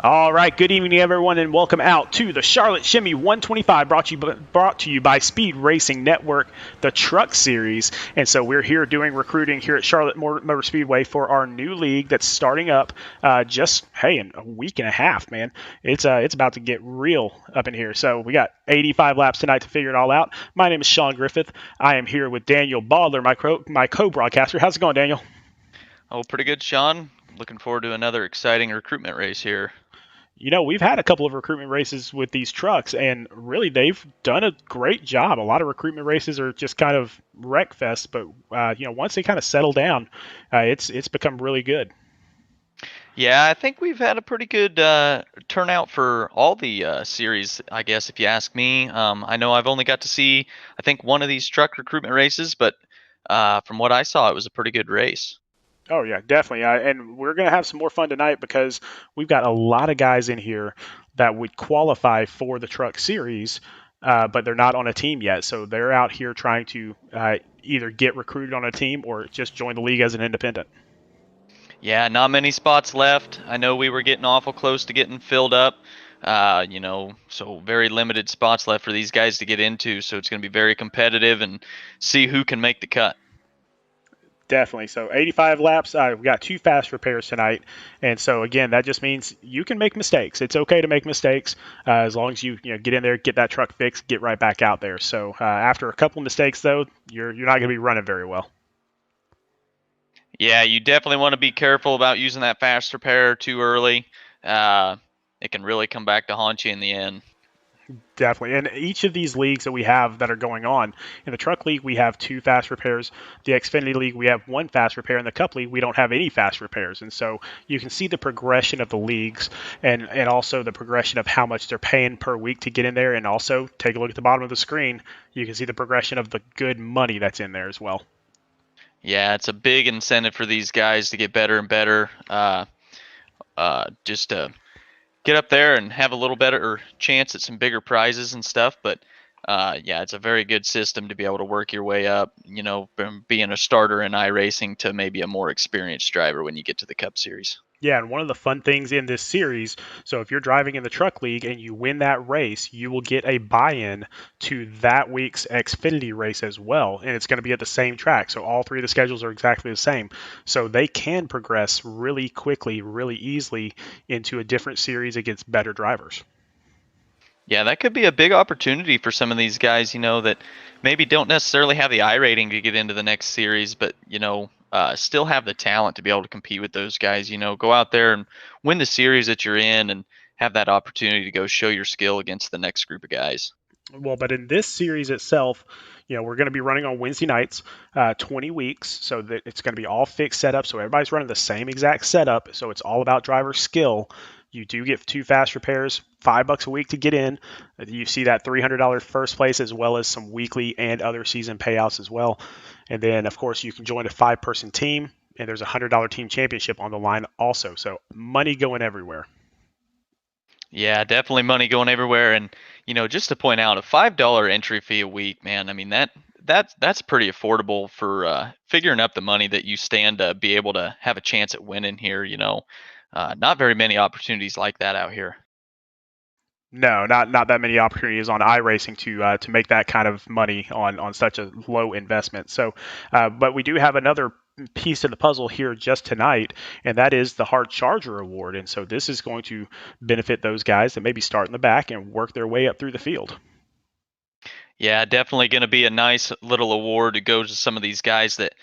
All right, good evening, everyone, and welcome out to the Charlotte Shimmy 125, brought to you by Speed Racing Network, the Truck Series. And so we're here doing recruiting here at Charlotte Motor Speedway for our new league that's starting up in a week and a half, man. It's about to get real up in here. So we got 85 laps tonight to figure it all out. My name is Sean Griffith. I am here with Daniel Baldler, my co-broadcaster. How's it going, Daniel? Oh, pretty good, Sean. Looking forward to another exciting recruitment race here. We've had a couple of recruitment races with these trucks, and really they've done a great job. A lot of recruitment races are just kind of wreck fest, but once they kind of settle down, it's become really good. Yeah, I think we've had a pretty good turnout for all the series, I guess, if you ask me. I know I've only got to see, I think, one of these truck recruitment races, but from what I saw, it was a pretty good race. Oh yeah, definitely. And we're gonna have some more fun tonight because we've got a lot of guys in here that would qualify for the truck series, but they're not on a team yet. So they're out here trying to either get recruited on a team or just join the league as an independent. Yeah, not many spots left. I know we were getting awful close to getting filled up. So very limited spots left for these guys to get into. So it's going to be very competitive and see who can make the cut. Definitely. So 85 laps. We've got two fast repairs tonight, and so again, that just means you can make mistakes. It's okay to make mistakes as long as you get in there, get that truck fixed, get right back out there. So after a couple of mistakes, though, you're not going to be running very well. Yeah, you definitely want to be careful about using that fast repair too early. It can really come back to haunt you in the end. Definitely. And each of these leagues that we have that are going on, in the truck league, we have two fast repairs. The Xfinity league, we have one fast repair. In the cup league, we don't have any fast repairs. And so you can see the progression of the leagues and also the progression of how much they're paying per week to get in there. And also take a look at the bottom of the screen. You can see the progression of the good money that's in there as well. Yeah, it's a big incentive for these guys to get better and better. Just to get up there and have a little better chance at some bigger prizes and stuff. But yeah, it's a very good system to be able to work your way up, from being a starter in iRacing to maybe a more experienced driver when you get to the Cup Series. Yeah, and one of the fun things in this series, so if you're driving in the truck league and you win that race, you will get a buy-in to that week's Xfinity race as well, and it's going to be at the same track. So all three of the schedules are exactly the same. So they can progress really quickly, really easily into a different series against better drivers. Yeah, that could be a big opportunity for some of these guys, that maybe don't necessarily have the iRating to get into the next series, but, still have the talent to be able to compete with those guys. Go out there and win the series that you're in and have that opportunity to go show your skill against the next group of guys. Well, but in this series itself, we're going to be running on Wednesday nights, 20 weeks, so that it's going to be all fixed setup. So everybody's running the same exact setup. So it's all about driver skill. You do get two fast repairs, $5 a week to get in. You see that $300 first place, as well as some weekly and other season payouts as well. And then, of course, you can join a 5-person team, and there's a $100 team championship on the line also. So money going everywhere. Yeah, definitely money going everywhere. And, just to point out, a $5 entry fee a week, man, I mean, that's pretty affordable for figuring up the money that you stand to be able to have a chance at winning here. Not very many opportunities like that out here. No, not that many opportunities on iRacing to make that kind of money on such a low investment. So, but we do have another piece of the puzzle here just tonight, and that is the Hard Charger Award. And so this is going to benefit those guys that maybe start in the back and work their way up through the field. Yeah, definitely going to be a nice little award to go to some of these guys that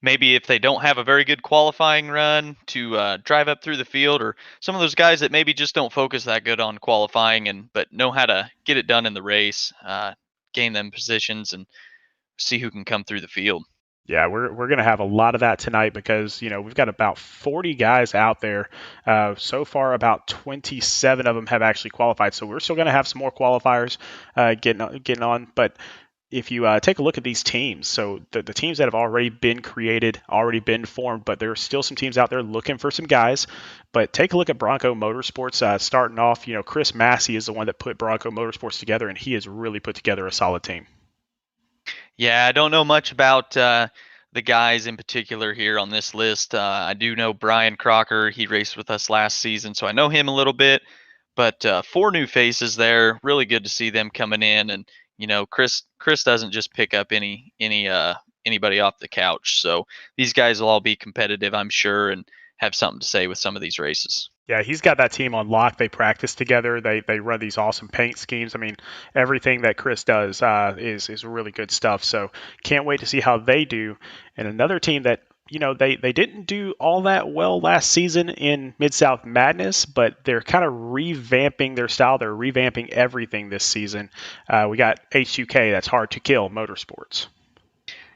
maybe if they don't have a very good qualifying run to drive up through the field, or some of those guys that maybe just don't focus that good on qualifying but know how to get it done in the race, gain them positions and see who can come through the field. Yeah, we're going to have a lot of that tonight because we've got about 40 guys out there. So far, about 27 of them have actually qualified. So we're still going to have some more qualifiers getting on. But if you take a look at these teams, so the teams that have already been created, already been formed, but there are still some teams out there looking for some guys. But take a look at Bronco Motorsports. Starting off, Chris Massey is the one that put Bronco Motorsports together, and he has really put together a solid team. Yeah, I don't know much about the guys in particular here on this list. I do know Brian Crocker. He raced with us last season, so I know him a little bit. But four new faces there. Really good to see them coming in. And Chris doesn't just pick up anybody off the couch. So these guys will all be competitive, I'm sure, and have something to say with some of these races. Yeah, he's got that team on lock. They practice together. They run these awesome paint schemes. I mean, everything that Chris does is really good stuff. So can't wait to see how they do. And another team that they didn't do all that well last season in Mid South Madness, but they're kind of revamping their style. They're revamping everything this season. We got H2K. That's Hard to Kill Motorsports.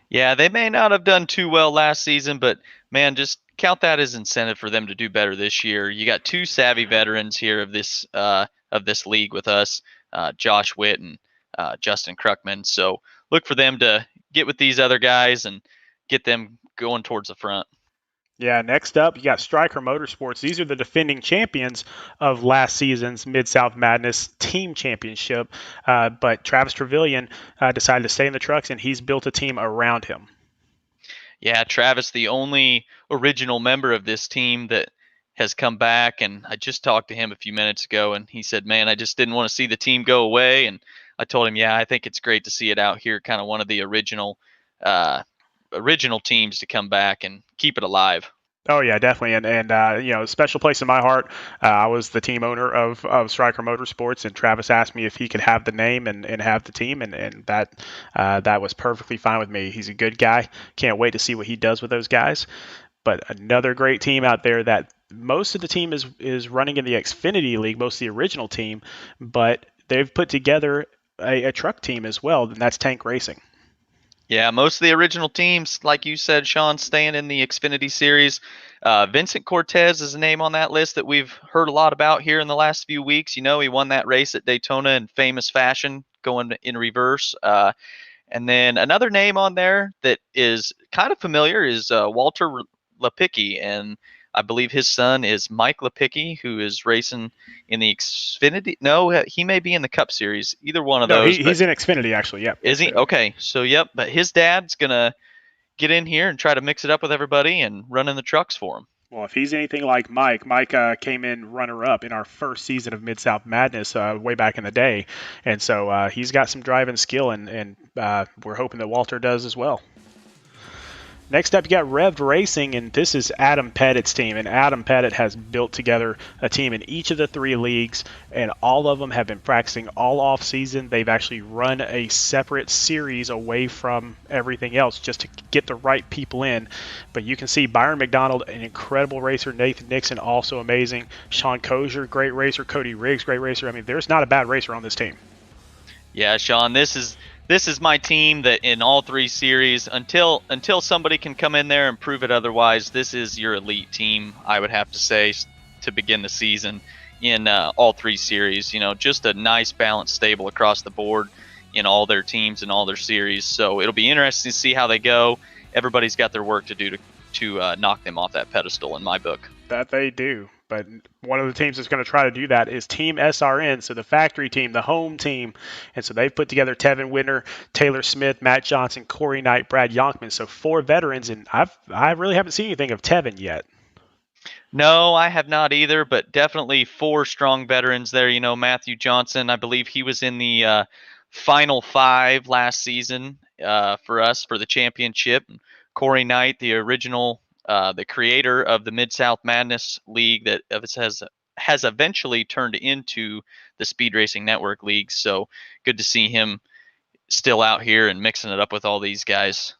Yeah, they may not have done too well last season, but man, just count that as incentive for them to do better this year. You got two savvy veterans here of this league with us, Josh Witt and Justin Kruckman. So look for them to get with these other guys and get them going towards the front. Yeah, next up, you got Striker Motorsports. These are the defending champions of last season's Mid South Madness Team Championship. But Travis Trevelyan decided to stay in the trucks, and he's built a team around him. Yeah, Travis, the only original member of this team that has come back, and I just talked to him a few minutes ago, and he said, "Man, I just didn't want to see the team go away." And I told him, "Yeah, I think it's great to see it out here, kind of one of the uh, original teams to come back and keep it alive." Oh yeah, definitely, and special place in my heart. I was the team owner of Striker Motorsports, and Travis asked me if he could have the name and have the team, and that was perfectly fine with me. He's a good guy. Can't wait to see what he does with those guys. But another great team out there that most of the team is running in the Xfinity League, most of the original team, but they've put together a truck team as well, and that's Tank Racing. Yeah, most of the original teams, like you said, Sean, staying in the Xfinity series. Vincent Cortez is a name on that list that we've heard a lot about here in the last few weeks. You know, he won that race at Daytona in famous fashion, going in reverse. And then another name on there that is kind of familiar is Walter Lepicki, and I believe his son is Mike Lepicki, who is racing in the Xfinity. No, he may be in the Cup Series, either one of No, those. But he's in Xfinity actually. Yep, is he? Xfinity. Okay, so yep. But his dad's gonna get in here and try to mix it up with everybody and run in the trucks for him. Well, if he's anything like Mike came in runner-up in our first season of Mid South Madness way back in the day, and so he's got some drive and skill, and we're hoping that Walter does as well. Next up, you got Revved Racing, and this is Adam Pettit's team. And Adam Pettit has built together a team in each of the three leagues, and all of them have been practicing all off season. They've actually run a separate series away from everything else just to get the right people in. But you can see Byron McDonald, an incredible racer. Nathan Nixon, also amazing. Sean Kozier, great racer. Cody Riggs, great racer. I mean, there's not a bad racer on this team. Yeah, Sean, this is my team that in all three series until somebody can come in there and prove it otherwise, this is your elite team, I would have to say, to begin the season in all three series. You know, just a nice balanced stable across the board in all their teams and all their series. So it'll be interesting to see how they go. Everybody's got their work to do to knock them off that pedestal in my book. That they do. But one of the teams that's going to try to do that is Team SRN, so the factory team, the home team. And so they've put together Tevin Whitner, Taylor Smith, Matt Johnson, Corey Knight, Brad Yonkman. So four veterans, and I really haven't seen anything of Tevin yet. No, I have not either, but definitely four strong veterans there. You know, Matthew Johnson, I believe he was in the final five last season for us for the championship. Corey Knight, the original, the creator of the Mid South Madness League that has eventually turned into the Speed Racing Network League. So good to see him still out here and mixing it up with all these guys.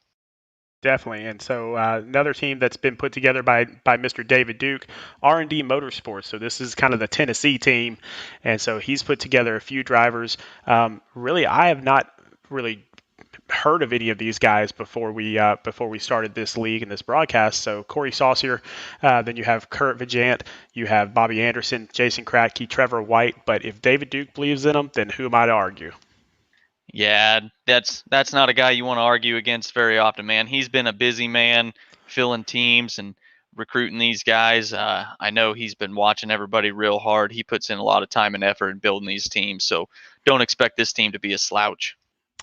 Definitely, and so another team that's been put together by Mr. David Duke, R&D Motorsports. So this is kind of the Tennessee team, and so he's put together a few drivers. Really, I have not really heard of any of these guys before we started this league and this broadcast. So Corey Saucier, then you have Kurt Vijant, you have Bobby Anderson, Jason Kratke, Trevor White. But if David Duke believes in them, then who am I to argue? Yeah, that's not a guy you want to argue against very often, man. He's been a busy man filling teams and recruiting these guys. I know he's been watching everybody real hard. He puts in a lot of time and effort in building these teams, so don't expect this team to be a slouch.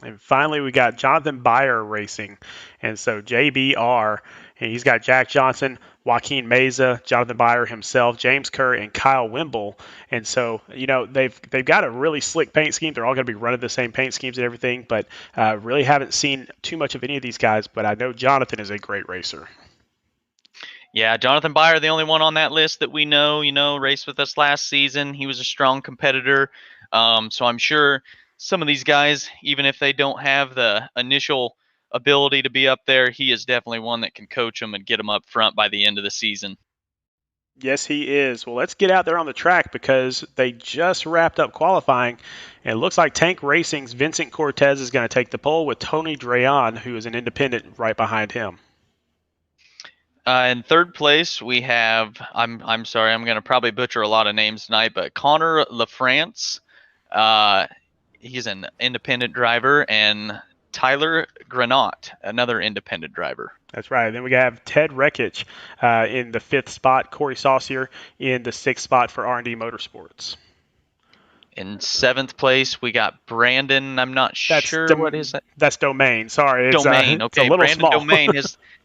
And finally, we got Jonathan Byer racing. And so JBR, and he's got Jack Johnson, Joaquin Meza, Jonathan Byer himself, James Kerr, and Kyle Wimble. And so, they've got a really slick paint scheme. They're all going to be running the same paint schemes and everything, but really haven't seen too much of any of these guys. But I know Jonathan is a great racer. Yeah, Jonathan Byer, the only one on that list that we know, raced with us last season. He was a strong competitor. So I'm sure some of these guys, even if they don't have the initial ability to be up there, he is definitely one that can coach them and get them up front by the end of the season. Yes, he is. Well, let's get out there on the track because they just wrapped up qualifying. And it looks like Tank Racing's Vincent Cortez is going to take the pole with Tony Drayon, who is an independent, right behind him. In third place, we have, I'm sorry, I'm going to probably butcher a lot of names tonight, but Connor LaFrance. He's an independent driver, and Tyler Granat, another independent driver. That's right. Then we have Ted Rekich in the 5th spot, Corey Saucier in the 6th spot for R&D Motorsports. In 7th place, we got Brandon. I'm not sure what is that. That's Domain. Sorry, it's Domain. Okay, it's a little Brandon small. Domain.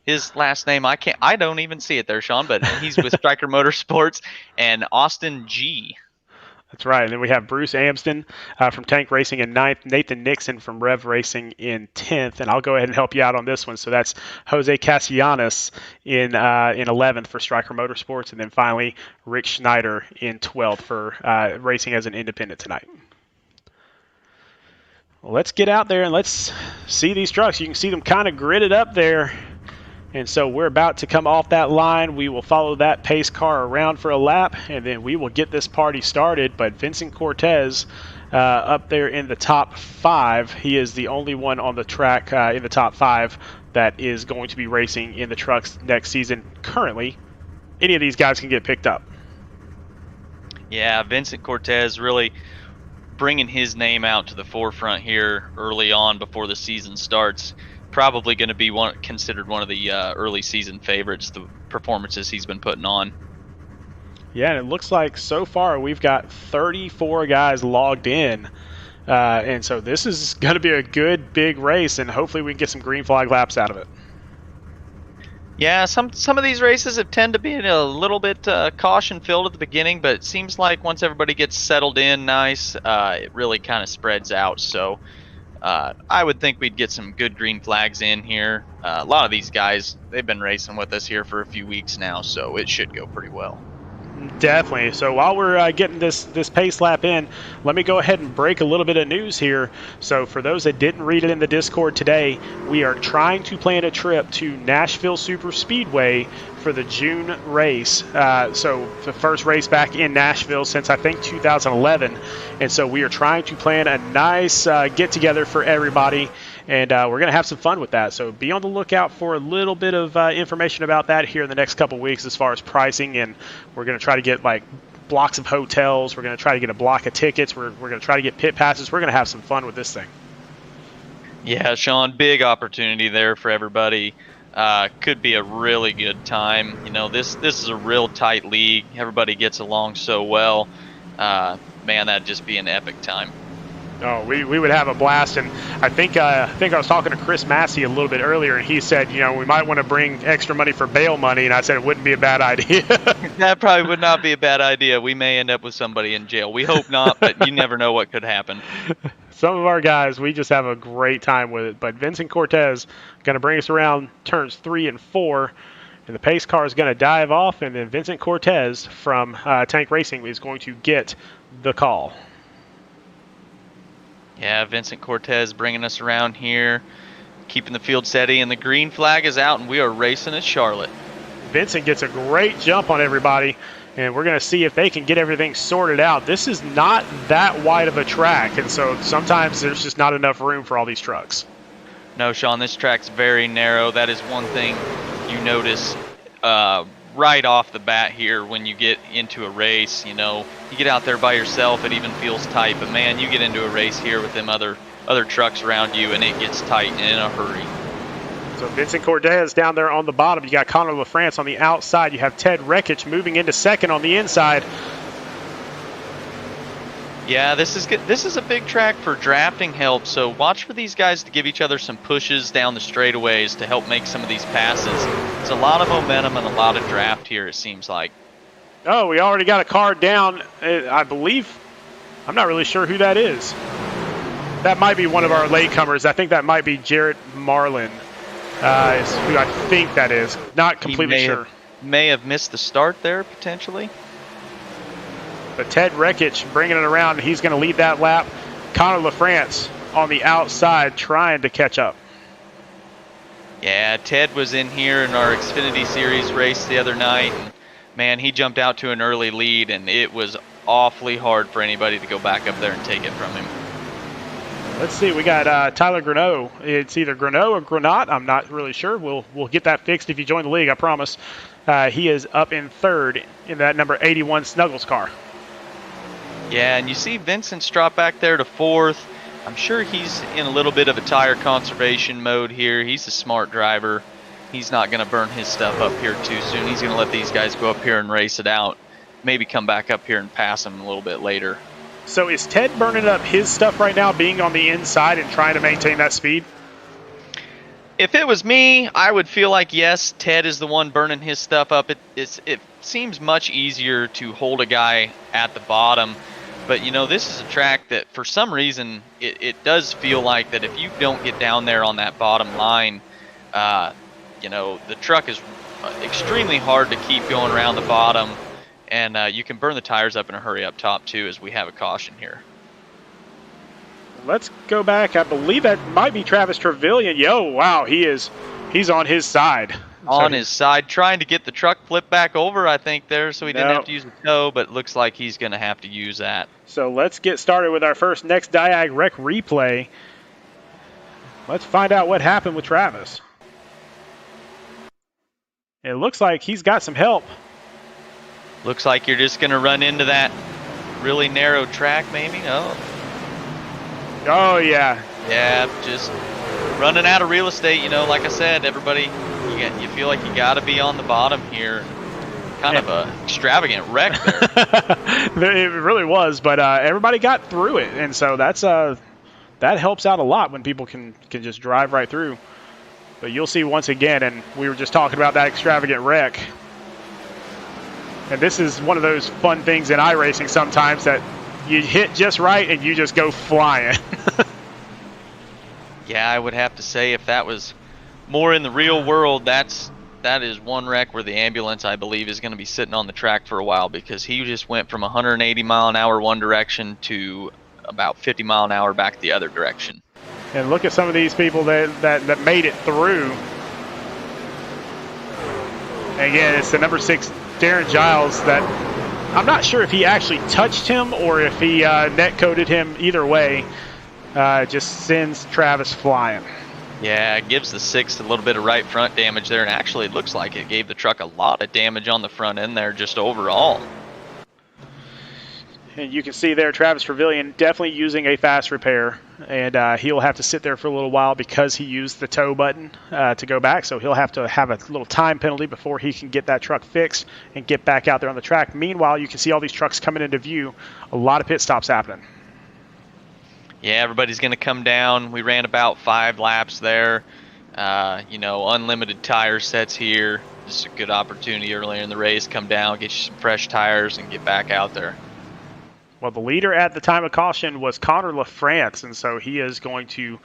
His last name I don't even see it there, Sean. But he's with Striker Motorsports and Austin G. That's right. And then we have Bruce Amsden from Tank Racing in 9th, Nathan Nixon from Rev Racing in 10th, and I'll go ahead and help you out on this one. So that's Jose Castellanos in 11th for Striker Motorsports, and then finally Rick Schneider in 12th for racing as an independent tonight. Well, let's get out there and let's see these trucks. You can see them kind of gridded up there. And so we're about to come off that line. We will follow that pace car around for a lap, and then we will get this party started. But Vincent Cortez up there in the top 5. He is the only one on the track in the top 5 that is going to be racing in the trucks next season currently. Any of these guys can get picked up. Yeah, Vincent Cortez really bringing his name out to the forefront here early on before the season starts. Probably going to be considered one of the early season favorites, the performances he's been putting on. Yeah, and it looks like so far we've got 34 guys logged in. And so this is going to be a good, big race, and hopefully we can get some green flag laps out of it. Yeah, some of these races have tend to be a little bit caution-filled at the beginning, but it seems like once everybody gets settled in nice, it really kind of spreads out. So I would think we'd get some good green flags in here. A lot of these guys, they've been racing with us here for a few weeks now, so it should go pretty well. Definitely. So while we're getting this pace lap in, let me go ahead and break a little bit of news here. So for those that didn't read it in the Discord today, we are trying to plan a trip to Nashville Super Speedway for the June race. So the first race back in Nashville since I think 2011. And so we are trying to plan a nice get-together for everybody. And we're going to have some fun with that. So be on the lookout for a little bit of information about that here in the next couple weeks as far as pricing. And we're going to try to get like blocks of hotels. We're going to try to get a block of tickets. We're going to try to get pit passes. We're going to have some fun with this thing. Yeah, Sean, big opportunity there for everybody. Could be a really good time. This is a real tight league. Everybody gets along so well. Man, that'd just be an epic time. Oh, we would have a blast, and I think I was talking to Chris Massey a little bit earlier, and he said, we might want to bring extra money for bail money, and I said it wouldn't be a bad idea. That probably would not be a bad idea. We may end up with somebody in jail. We hope not, but you never know what could happen. Some of our guys, we just have a great time with it, but Vincent Cortez going to bring us around turns 3 and 4, and the pace car is going to dive off, and then Vincent Cortez from Tank Racing is going to get the call. Yeah, Vincent Cortez bringing us around here, keeping the field steady, and the green flag is out, and we are racing at Charlotte. Vincent gets a great jump on everybody, and we're going to see if they can get everything sorted out. This is not that wide of a track, and so sometimes there's just not enough room for all these trucks. No, Sean, this track's very narrow. That is one thing you notice right off the bat here when you get into a race. You get out there by yourself, it even feels tight, but man, you get into a race here with them other trucks around you, and it gets tight and in a hurry. So Vincent Cortez down there on the bottom. You got Connor LaFrance on the outside. You have Ted Rekich moving into second on the inside. Yeah, this is good. This is a big track for drafting help, so watch for these guys to give each other some pushes down the straightaways to help make some of these passes. There's a lot of momentum and a lot of draft here, it seems like. Oh, we already got a car down, I believe. I'm not really sure who that is. That might be one of our latecomers. I think that might be Jarrett Marlin, is who I think that is. Not completely sure. May have missed the start there, potentially. But Ted Rekich bringing it around. He's going to lead that lap. Connor LaFrance on the outside trying to catch up. Yeah, Ted was in here in our Xfinity Series race the other night. And man, he jumped out to an early lead, and it was awfully hard for anybody to go back up there and take it from him. Let's see. We got Tyler Greneau. It's either Greneau or Granat. I'm not really sure. We'll get that fixed if you join the league, I promise. He is up in third in that number 81 Snuggles car. Yeah, and you see Vincent's drop back there to fourth. I'm sure he's in a little bit of a tire conservation mode here. He's a smart driver. He's not going to burn his stuff up here too soon. He's going to let these guys go up here and race it out. Maybe come back up here and pass them a little bit later. So is Ted burning up his stuff right now, being on the inside and trying to maintain that speed? If it was me, I would feel like, yes, Ted is the one burning his stuff up. It seems much easier to hold a guy at the bottom. But, you know, this is a track that for some reason it does feel like that if you don't get down there on that bottom line, you know, the truck is extremely hard to keep going around the bottom. And you can burn the tires up in a hurry up top, too, as we have a caution here. Let's go back. I believe that might be Travis Trevelyan. Yo, wow, he's on his side. On his side, trying to get the truck flipped back over, I think, there, so he didn't have to use the tow, but it looks like he's going to have to use that. So let's get started with our first next Diag Rec replay. Let's find out what happened with Travis. It looks like he's got some help. Looks like you're just going to run into that really narrow track, maybe? Oh, yeah. Yeah, just running out of real estate, you know, like I said, everybody, you feel like you got to be on the bottom here. Kind of a extravagant wreck there. It really was, but everybody got through it, and so that helps out a lot when people can just drive right through. But you'll see once again, and we were just talking about that extravagant wreck. And this is one of those fun things in iRacing sometimes that you hit just right and you just go flying. Yeah, I would have to say if that was more in the real world, that is one wreck where the ambulance, I believe, is going to be sitting on the track for a while, because he just went from 180 mile an hour one direction to about 50 mile an hour back the other direction. And look at some of these people that made it through. Again, it's the number 6 Darren Giles that I'm not sure if he actually touched him or if he net coated him. Either way, just sends Travis flying. Yeah, it gives the 6th a little bit of right front damage there, and actually it looks like it gave the truck a lot of damage on the front end there just overall. And you can see there Travis Trevelyan definitely using a fast repair, and he'll have to sit there for a little while because he used the tow button to go back, so he'll have to have a little time penalty before he can get that truck fixed and get back out there on the track. Meanwhile, you can see all these trucks coming into view, a lot of pit stops happening. Yeah, everybody's going to come down. We ran about 5 laps there. You know, unlimited tire sets here. This is a good opportunity earlier in the race. Come down, get you some fresh tires, and get back out there. Well, the leader at the time of caution was Connor LaFrance, and so he is going to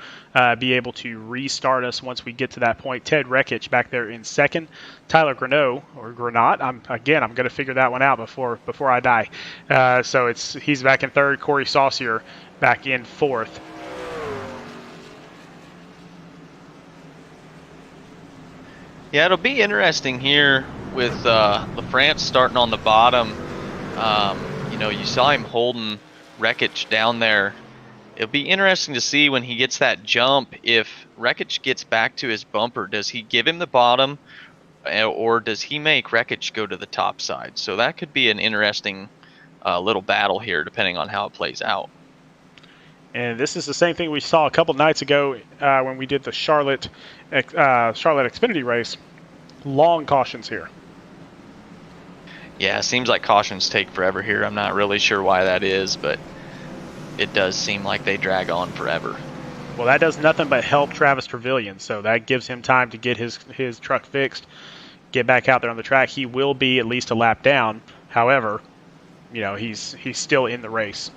be able to restart us once we get to that point. Ted Rekich back there in second. Tyler Greneau, or Granat, I'm going to figure that one out before I die. So he's back in third. Corey Saucier back in fourth. Yeah, it'll be interesting here with LaFrance starting on the bottom. You know, you saw him holding Rekich down there. It'll be interesting to see when he gets that jump, if Rekich gets back to his bumper, does he give him the bottom, or does he make Rekich go to the top side? So that could be an interesting little battle here, depending on how it plays out. And this is the same thing we saw a couple nights ago when we did the Charlotte Xfinity race. Long cautions here. Yeah, it seems like cautions take forever here. I'm not really sure why that is, but it does seem like they drag on forever. Well, that does nothing but help Travis Trevelyan, so that gives him time to get his truck fixed, get back out there on the track. He will be at least a lap down. However, he's still in the race.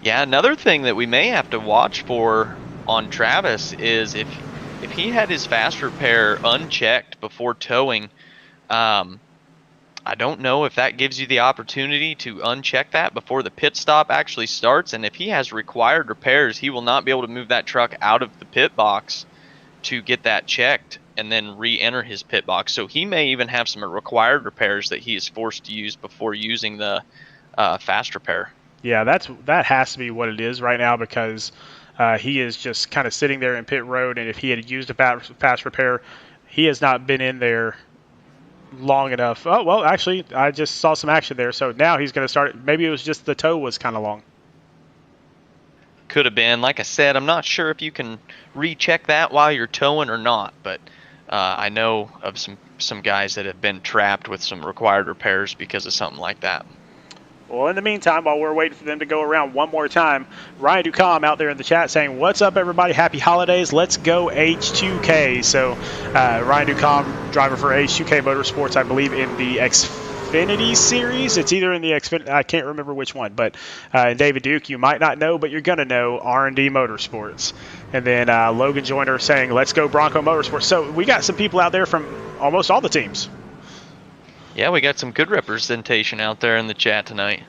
Yeah, another thing that we may have to watch for on Travis is if he had his fast repair unchecked before towing. I don't know if that gives you the opportunity to uncheck that before the pit stop actually starts. And if he has required repairs, he will not be able to move that truck out of the pit box to get that checked and then re-enter his pit box. So he may even have some required repairs that he is forced to use before using the fast repair. Yeah, that has to be what it is right now, because he is just kind of sitting there in pit road, and if he had used a fast repair, he has not been in there long enough. Oh, well, actually, I just saw some action there, so now he's going to start. Maybe it was just the tow was kind of long. Could have been. Like I said, I'm not sure if you can recheck that while you're towing or not, but I know of some guys that have been trapped with some required repairs because of something like that. Well, in the meantime, while we're waiting for them to go around one more time, Ryan Ducom out there in the chat saying, "What's up, everybody? Happy holidays. Let's go H2K." So Ryan Ducom, driver for H2K Motorsports, I believe in the Xfinity series. It's either in the Xfinity, I can't remember which one. But David Duke, you might not know, but you're going to know, R&D Motorsports. And then Logan Joyner saying, "Let's go Bronco Motorsports." So we got some people out there from almost all the teams. Yeah, we got some good representation out there in the chat tonight.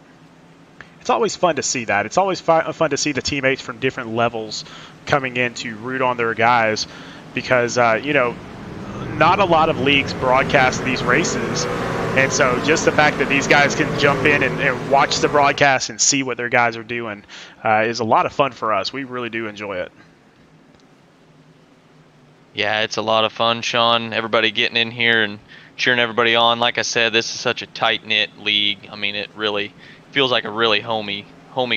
It's always fun to see that. It's always fun to see the teammates from different levels coming in to root on their guys, because, not a lot of leagues broadcast these races. And so just the fact that these guys can jump in and watch the broadcast and see what their guys are doing is a lot of fun for us. We really do enjoy it. Yeah, it's a lot of fun, Sean. Everybody getting in here and cheering everybody on. Like I said, this is such a tight-knit league. I mean, it really feels like a really homey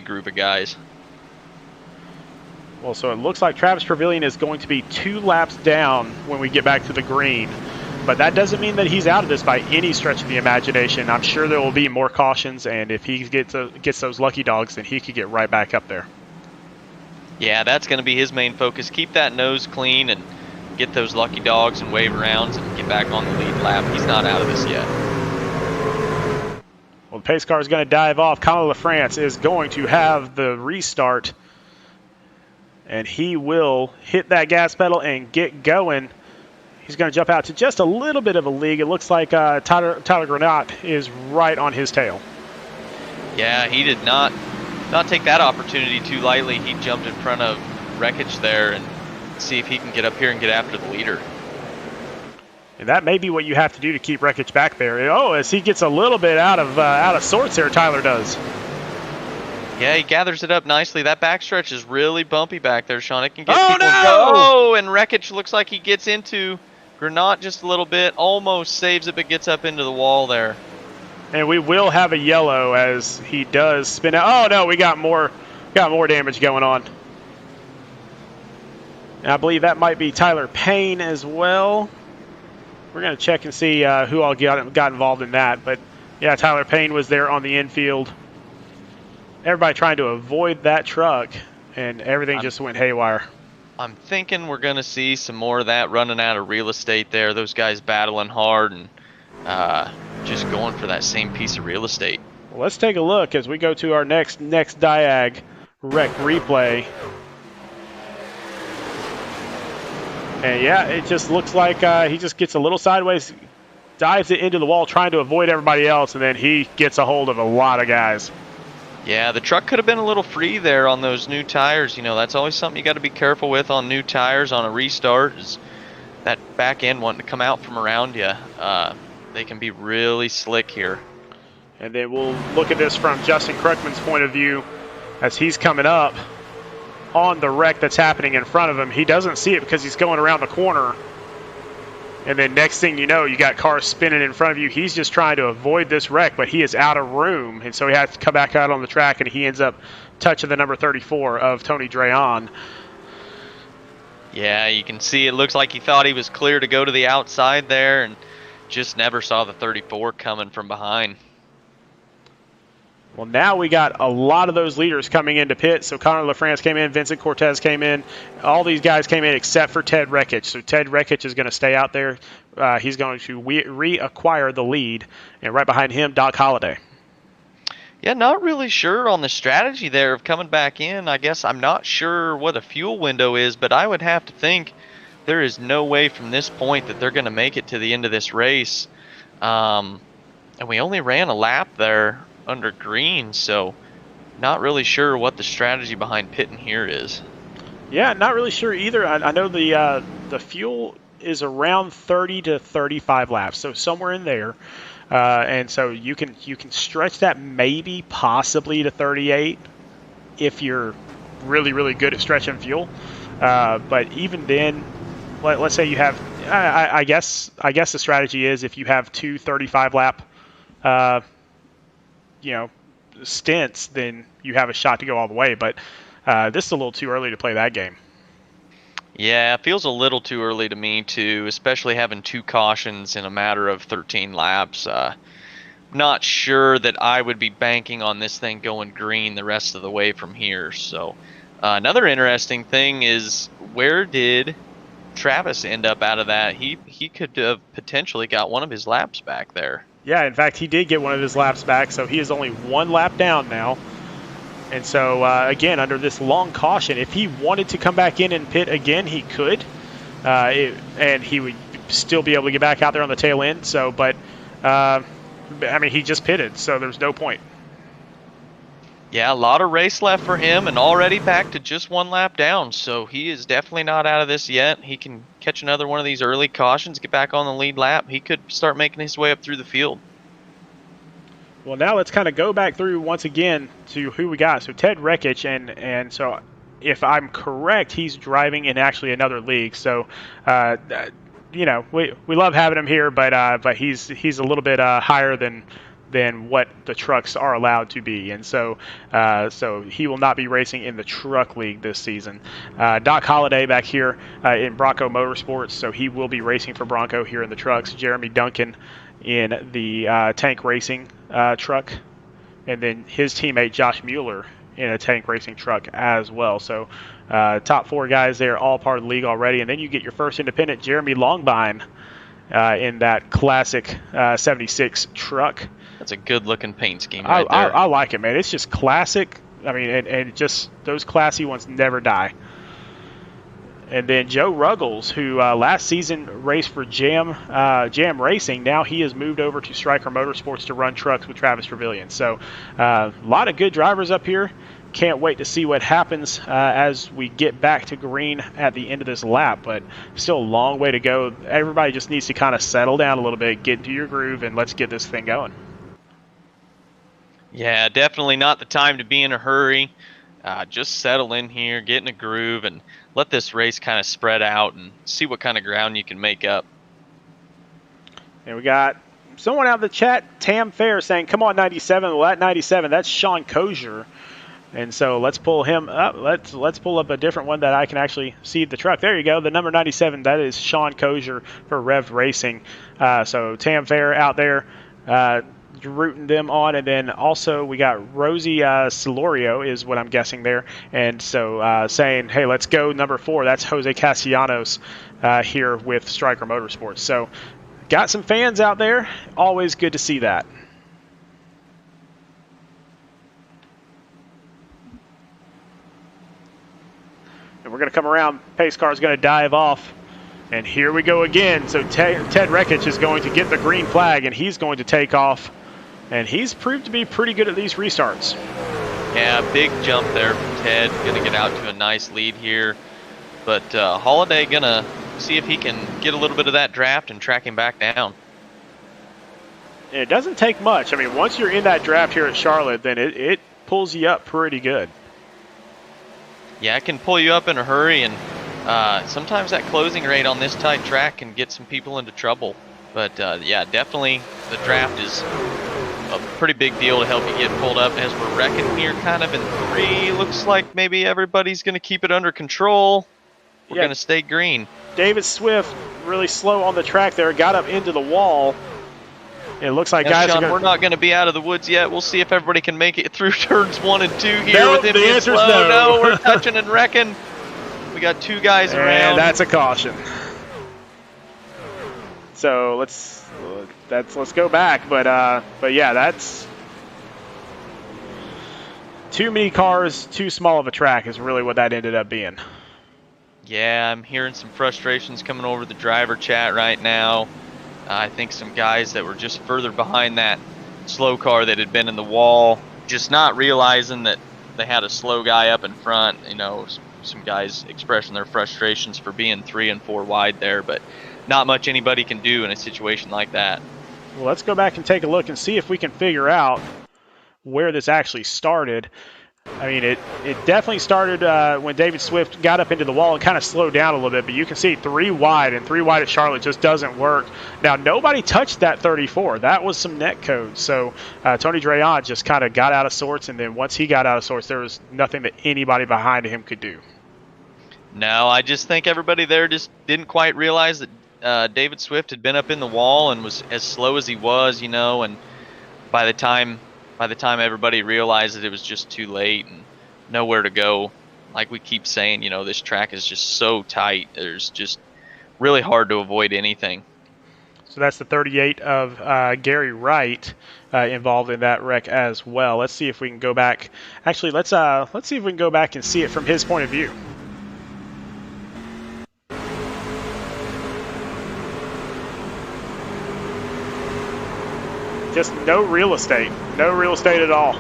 group of guys. Well, so it looks like Travis Trevelyan is going to be 2 laps down when we get back to the green. But that doesn't mean that he's out of this by any stretch of the imagination. I'm sure there will be more cautions, and if he gets those lucky dogs, then he could get right back up there. Yeah, that's going to be his main focus. Keep that nose clean and get those lucky dogs and wave rounds and get back on the lead lap. He's not out of this yet. Well, the pace car is going to dive off. Colin LaFrance is going to have the restart, and he will hit that gas pedal and get going. He's going to jump out to just a little bit of a lead. It looks like Tyler Granat is right on his tail. Yeah, he did not take that opportunity too lightly. He jumped in front of Wreckage there and see if he can get up here and get after the leader. And that may be what you have to do to keep Wreckage back there. Oh, as he gets a little bit out of sorts there, Tyler does. Yeah, he gathers it up nicely. That backstretch is really bumpy back there, Sean. It can get people. No! Oh, and Wreckage looks like he gets into Granat just a little bit, almost saves it, but gets up into the wall there. And we will have a yellow as he does spin out. Oh no, we got more damage going on. And I believe that might be Tyler Payne as well. We're going to check and see who all got involved in that. But yeah, Tyler Payne was there on the infield. Everybody trying to avoid that truck, and everything just went haywire. I'm thinking we're going to see some more of that running out of real estate there. Those guys battling hard and just going for that same piece of real estate. Well, let's take a look as we go to our next Diag wreck replay. And yeah, it just looks like he just gets a little sideways, dives it into the wall trying to avoid everybody else, and then he gets a hold of a lot of guys. Yeah, the truck could have been a little free there on those new tires. You know, that's always something you got to be careful with on new tires on a restart, is that back end wanting to come out from around you. They can be really slick here. And then we'll look at this from Justin Krukman's point of view as he's coming up on the wreck that's happening in front of him. He doesn't see it because he's going around the corner. And then next thing you know, you got cars spinning in front of you. He's just trying to avoid this wreck, but he is out of room. And so he has to come back out on the track, and he ends up touching the number 34 of Tony Drayon. Yeah, you can see it looks like he thought he was clear to go to the outside there and just never saw the 34 coming from behind. Well, now we got a lot of those leaders coming into pit. So Connor LaFrance came in, Vincent Cortez came in. All these guys came in except for Ted Rekich. So Ted Rekich is going to stay out there. He's going to reacquire the lead. And right behind him, Doc Holliday. Yeah, not really sure on the strategy there of coming back in. I guess I'm not sure what a fuel window is, but I would have to think there is no way from this point that they're going to make it to the end of this race. And we only ran a lap there under green, so not really sure what the strategy behind pitting here is. Yeah, not really sure either. I know the fuel is around 30 to 35 laps, so somewhere in there. And so you can stretch that maybe possibly to 38 if you're really good at stretching fuel. But even then, let's say you have, I guess the strategy is if you have two 35 lap, stints, then you have a shot to go all the way. But this is a little too early to play that game. Yeah, it feels a little too early to me too, especially having two cautions in a matter of 13 laps. Not sure that I would be banking on this thing going green the rest of the way from here. So another interesting thing is, where did Travis end up out of that? He could have potentially got one of his laps back there. Yeah, in fact, he did get one of his laps back, so he is only one lap down now. And so, again, under this long caution, if he wanted to come back in and pit again, he could. And he would still be able to get back out there on the tail end. So, but, he just pitted, so there's no point. Yeah, a lot of race left for him and already back to just one lap down. So he is definitely not out of this yet. He can catch another one of these early cautions, get back on the lead lap. He could start making his way up through the field. Well, now let's kind of go back through once again to who we got. So Ted Rekich, and so if I'm correct, he's driving in actually another league. So, we love having him here, but he's a little bit higher than what the trucks are allowed to be, and so he will not be racing in the truck league this season. Doc Holliday back here in Bronco Motorsports, so he will be racing for Bronco here in the trucks. Jeremy Duncan in the tank racing truck, and then his teammate Josh Mueller in a tank racing truck as well. So top four guys there, all part of the league already, and then you get your first independent, Jeremy Longbine, in that classic 76 truck. That's a good-looking paint scheme right there. I like it, man. It's just classic. And just those classy ones never die. And then Joe Ruggles, who last season raced for Jam Racing, now he has moved over to Stryker Motorsports to run trucks with Travis Trevelyan. So a lot of good drivers up here. Can't wait to see what happens as we get back to green at the end of this lap, but still a long way to go. Everybody just needs to kind of settle down a little bit, get into your groove, and let's get this thing going. Yeah, definitely not the time to be in a hurry. Just settle in here, get in a groove, and let this race kind of spread out and see what kind of ground you can make up. And we got someone out in the chat, Tam Fair, saying, "Come on, 97." Well, at 97, that's Sean Kozier. And so let's pull him up. Let's pull up a different one that I can actually see the truck. There you go. The number 97, that is Sean Kozier for Rev Racing. So Tam Fair out there rooting them on. And then also we got Rosie Celorio is what I'm guessing there. And so saying, hey, let's go number 4. That's Jose Castellanos here with Stryker Motorsports. So got some fans out there. Always good to see that. And we're going to come around. Pace car is going to dive off. And here we go again. So Ted Rekich is going to get the green flag, and he's going to take off. And he's proved to be pretty good at these restarts. Yeah, big jump there from Ted. Going to get out to a nice lead here. But Holliday going to see if he can get a little bit of that draft and track him back down. And it doesn't take much. I mean, once you're in that draft here at Charlotte, then it pulls you up pretty good. Yeah, it can pull you up in a hurry, and sometimes that closing rate on this tight track can get some people into trouble. But yeah, definitely the draft is a pretty big deal to help you get pulled up. As we're wrecking here kind of in 3, looks like maybe everybody's going to keep it under control. We're going to stay green. David Swift really slow on the track there, got up into the wall. It looks like Now, guys are Sean, going we're to... not going to be out of the woods yet. We'll see if everybody can make it through turns 1 and 2 here Nope, with him the being answer's slow. no. No, we're touching and wrecking. We got 2 guys And around. that's a caution. So let's go back, but yeah, that's too many cars, too small of a track is really what that ended up being. Yeah, I'm hearing some frustrations coming over the driver chat right now. I think some guys that were just further behind that slow car that had been in the wall, just not realizing that they had a slow guy up in front. You know, some guys expressing their frustrations for being 3 and 4 wide there, but not much anybody can do in a situation like that. Well, let's go back and take a look and see if we can figure out where this actually started. I mean, it definitely started when David Swift got up into the wall and kind of slowed down a little bit, but you can see 3 wide, and 3 wide at Charlotte just doesn't work. Now, nobody touched that 34. That was some net code. So Tony Drayon just kind of got out of sorts, and then once he got out of sorts, there was nothing that anybody behind him could do. No, I just think everybody there just didn't quite realize that David Swift had been up in the wall and was as slow as he was, you know, and by the time everybody realized that it was just too late and nowhere to go, like we keep saying, you know, this track is just so tight. There's just really hard to avoid anything. So that's the 38 of Gary Wright involved in that wreck as well. Let's see if we can go back. Actually, let's see if we can go back and see it from his point of view. Just no real estate at all.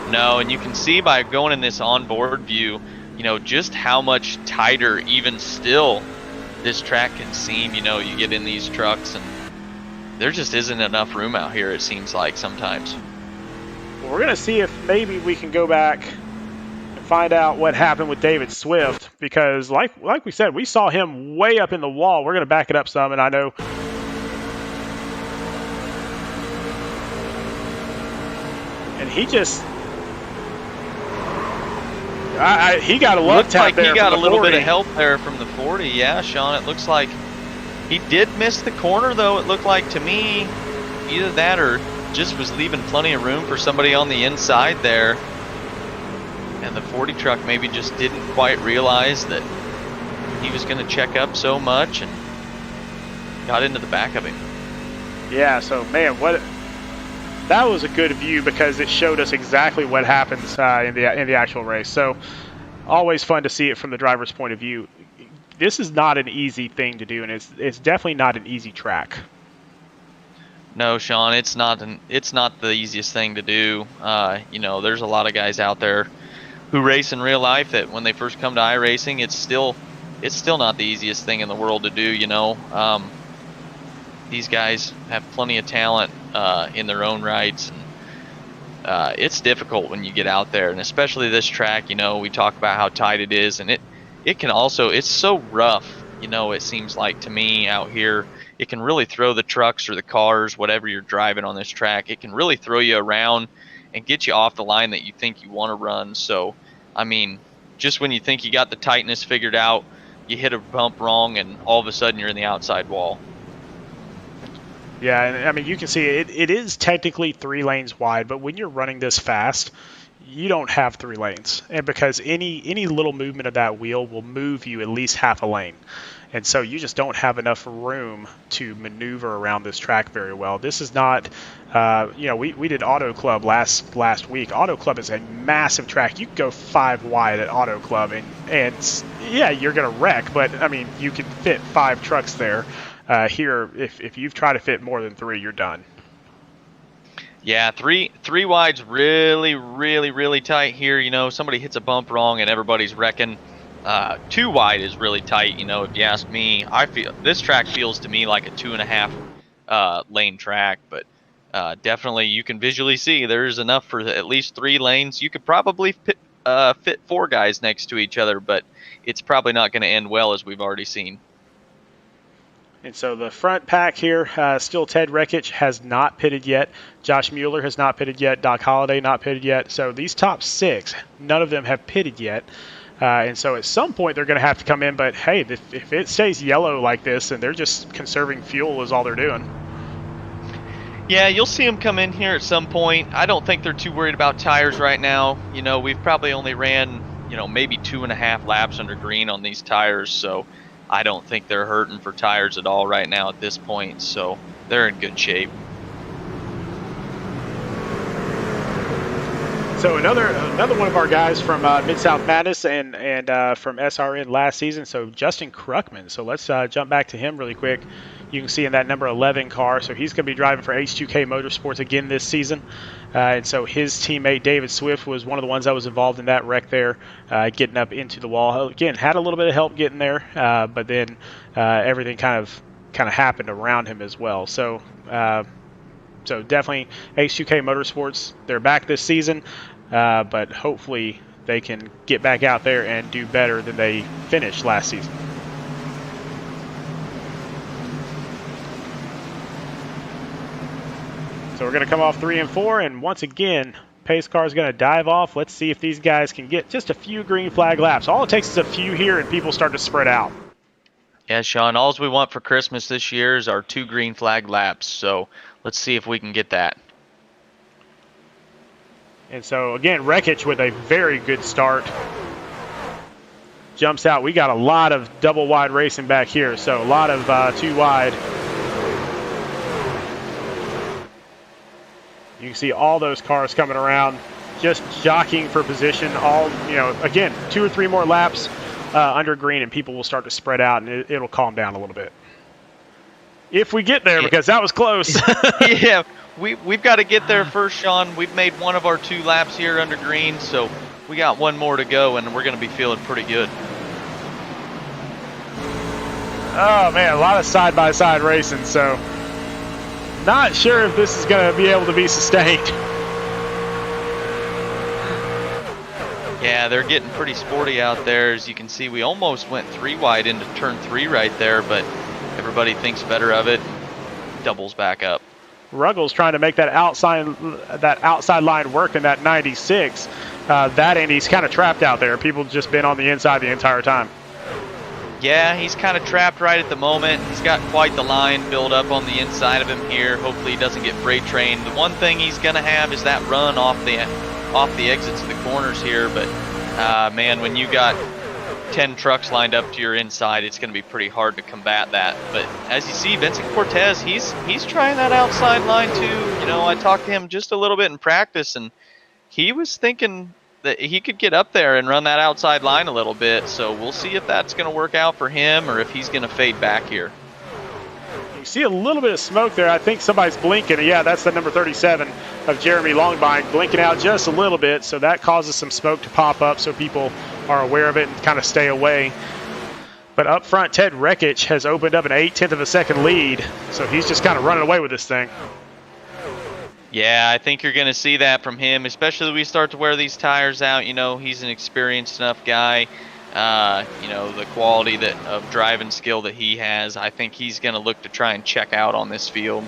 No, and you can see by going in this onboard view, you know, just how much tighter even still this track can seem. You know, you get in these trucks and there just isn't enough room out here, it seems like sometimes. Well, we're going to see if maybe we can go back and find out what happened with David Swift, because like we said, we saw him way up in the wall. We're going to back it up some, and I know and he just he got a love tap there. He got a little 40. bit of help there from the 40. Yeah, Sean, it looks like he did miss the corner, though. It looked like to me either that or just was leaving plenty of room for somebody on the inside there. And the 40 truck maybe just didn't quite realize that he was going to check up so much and got into the back of him. Yeah, so man, that was a good view because it showed us exactly what happens in the actual race. So always fun to see it from the driver's point of view. This is not an easy thing to do, and it's definitely not an easy track. No, Sean, it's not the easiest thing to do. You know, there's a lot of guys out there who race in real life that when they first come to iRacing, it's still not the easiest thing in the world to do. You know, these guys have plenty of talent in their own rights, and it's difficult when you get out there, and especially this track. You know, we talk about how tight it is, and it can also, it's so rough. You know, it seems like to me out here, it can really throw the trucks or the cars, whatever you're driving on this track. It can really throw you around and get you off the line that you think you want to run. So, I mean, just when you think you got the tightness figured out, you hit a bump wrong, and all of a sudden you're in the outside wall. Yeah, and I mean, you can see it is technically 3 lanes wide, but when you're running this fast, you don't have 3 lanes. And because any little movement of that wheel will move you at least half a lane. And so you just don't have enough room to maneuver around this track very well. This is not, you know, we did Auto Club last week. Auto Club is a massive track. You can go 5 wide at Auto Club, and yeah, you're going to wreck, but I mean, you can fit 5 trucks there. Here, if you've tried to fit more than 3, you're done. Yeah, three wide's really tight here. You know, somebody hits a bump wrong and everybody's wrecking. 2 wide is really tight. You know, if you ask me, I feel this track feels to me like a 2.5 lane track, but definitely you can visually see there's enough for at least 3 lanes. You could probably fit 4 guys next to each other, but it's probably not going to end well, as we've already seen. And so the front pack here, still Ted Rekich has not pitted yet. Josh Mueller has not pitted yet. Doc Holliday not pitted yet. So these top 6, none of them have pitted yet. And so at some point they're going to have to come in. But hey, if it stays yellow like this, and they're just conserving fuel is all they're doing. Yeah, you'll see them come in here at some point. I don't think they're too worried about tires right now. You know, we've probably only ran, maybe 2.5 laps under green on these tires, so I don't think they're hurting for tires at all right now at this point. So they're in good shape. So another one of our guys from Mid-South Madness and from SRN last season, so Justin Kruckman. So let's jump back to him really quick. You can see in that number 11 car, so he's going to be driving for H2K Motorsports again this season. And so his teammate David Swift was one of the ones that was involved in that wreck there, getting up into the wall. Again, had a little bit of help getting there, but then everything kind of happened around him as well. So so definitely H2K Motorsports, they're back this season, but hopefully they can get back out there and do better than they finished last season. So we're going to come off 3 and 4, and once again, pace car is going to dive off. Let's see if these guys can get just a few green flag laps. All it takes is a few here, and people start to spread out. Yeah, Sean, all we want for Christmas this year is our 2 green flag laps. So let's see if we can get that. And so, again, Wreckage with a very good start. Jumps out. We got a lot of double wide racing back here, so a lot of 2 wide. You can see all those cars coming around, just jockeying for position. All, again, 2 or 3 more laps under green, and people will start to spread out, and it'll calm down a little bit. If we get there, because that was close. Yeah, we've got to get there first, Sean. We've made one of our 2 laps here under green, so we got 1 more to go, and we're going to be feeling pretty good. Oh, man, a lot of side-by-side racing, so not sure if this is going to be able to be sustained. Yeah, they're getting pretty sporty out there. As you can see, we almost went 3 wide into turn 3 right there, but everybody thinks better of it, doubles back up. Ruggles trying to make that outside line work in that 96. And he's kind of trapped out there. People just been on the inside the entire time. Yeah, he's kind of trapped right at the moment. He's got quite the line built up on the inside of him here. Hopefully he doesn't get freight trained. The one thing he's going to have is that run off the exits of the corners here. But, man, when you got 10 trucks lined up to your inside, it's going to be pretty hard to combat that. But as you see, Vincent Cortez, he's trying that outside line too. I talked to him just a little bit in practice, and he was thinking that he could get up there and run that outside line a little bit. So we'll see if that's going to work out for him or if he's going to fade back here. You see a little bit of smoke there. I think somebody's blinking. Yeah, that's the number 37 of Jeremy Longbind blinking out just a little bit. So that causes some smoke to pop up so people are aware of it and kind of stay away. But up front, Ted Rekich has opened up an 0.8 of a second lead. So he's just kind of running away with this thing. Yeah, I think you're going to see that from him, especially when we start to wear these tires out. He's an experienced enough guy. The quality of driving skill that he has, I think he's going to look to try and check out on this field.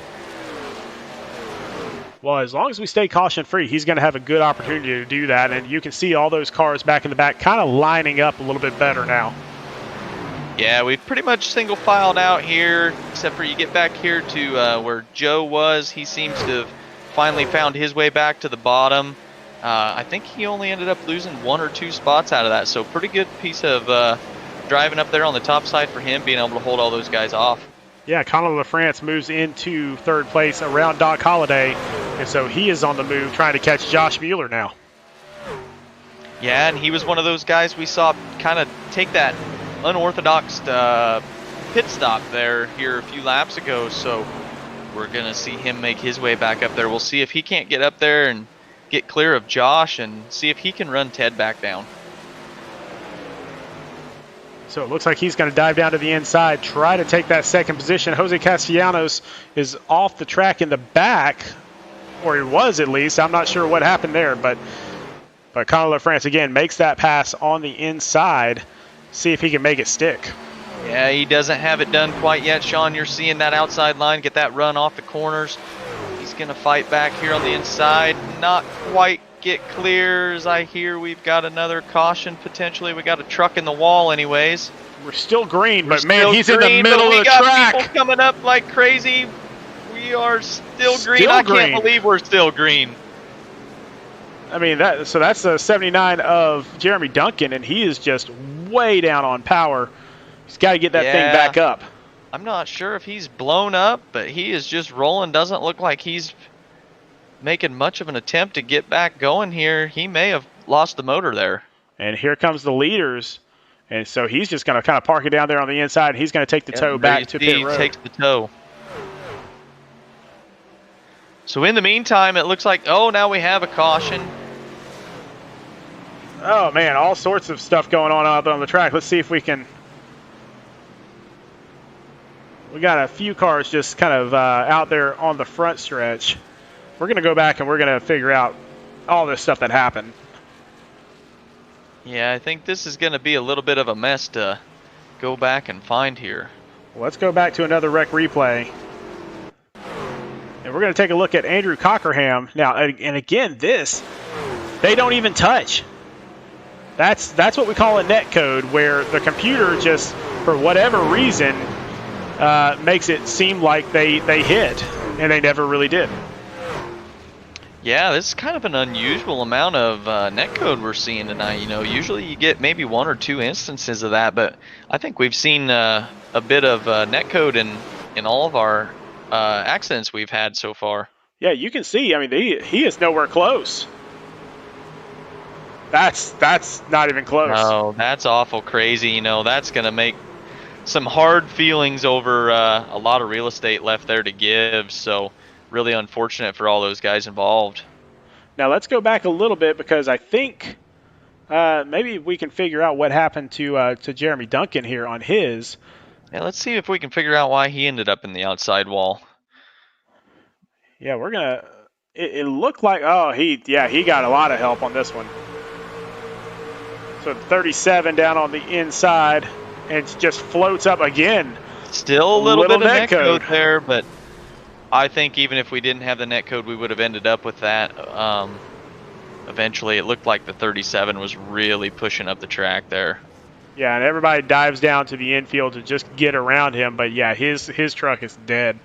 Well, as long as we stay caution-free, he's going to have a good opportunity to do that. And you can see all those cars back in the back kind of lining up a little bit better now. Yeah, we've pretty much single-filed out here, except for you get back here to where Joe was. He seems to have finally found his way back to the bottom. I think he only ended up losing 1 or 2 spots out of that, so pretty good piece of driving up there on the top side for him, being able to hold all those guys off. Yeah, Conor LaFrance moves into 3rd place around Doc Holliday, and so he is on the move trying to catch Josh Mueller now. Yeah, and he was one of those guys we saw kind of take that unorthodox pit stop there here a few laps ago, so we're going to see him make his way back up there. We'll see if he can't get up there and get clear of Josh and see if he can run Ted back down. So it looks like he's going to dive down to the inside, try to take that second position. Jose Castellanos is off the track in the back, or he was at least. I'm not sure what happened there, but Conor LaFrance, again, makes that pass on the inside. See if he can make it stick. Yeah, he doesn't have it done quite yet, Sean. You're seeing that outside line, get that run off the corners. He's going to fight back here on the inside. Not quite get clear, as I hear we've got another caution potentially. We got a truck in the wall anyways. We're still green, but man, he's in the middle of the track. We got people coming up like crazy. We are still green. Still I green. can't believe we're still green. I mean, that's a 79 of Jeremy Duncan, and he is just way down on power. He's got to get that thing back up. I'm not sure if he's blown up, but he is just rolling. Doesn't look like he's making much of an attempt to get back going here. He may have lost the motor there. And here comes the leaders. And so he's just going to kind of park it down there on the inside, and he's going to take the tow back to pit road. Takes the tow. So in the meantime, it looks like, oh, now we have a caution. Oh, man, all sorts of stuff going on out there on the track. Let's see if we can... We got a few cars just kind of out there on the front stretch. We're going to go back and we're going to figure out all this stuff that happened. Yeah, I think this is going to be a little bit of a mess to go back and find here. Well, let's go back to another wreck replay. And we're going to take a look at Andrew Cockerham. Now, and again, they don't even touch. That's what we call a net code, where the computer just, for whatever reason, makes it seem like they hit, and they never really did. Yeah, this is kind of an unusual amount of netcode we're seeing tonight. You know, usually you get maybe 1 or 2 instances of that, but I think we've seen a bit of netcode in all of our accidents we've had so far. Yeah, you can see. I mean, he is nowhere close. That's not even close. No, that's awful crazy. You know, that's going to make some hard feelings over a lot of real estate left there to give. So really unfortunate for all those guys involved. Now let's go back a little bit, because I think maybe we can figure out what happened to Jeremy Duncan here on his. Yeah, let's see if we can figure out why he ended up in the outside wall. Yeah, we're gonna. It looked like he got a lot of help on this one. So 37 down on the inside, and it just floats up again. Still a little bit of netcode there, but I think even if we didn't have the netcode, we would have ended up with that. Eventually, it looked like the 37 was really pushing up the track there. Yeah, and everybody dives down to the infield to just get around him, but yeah, his truck is dead.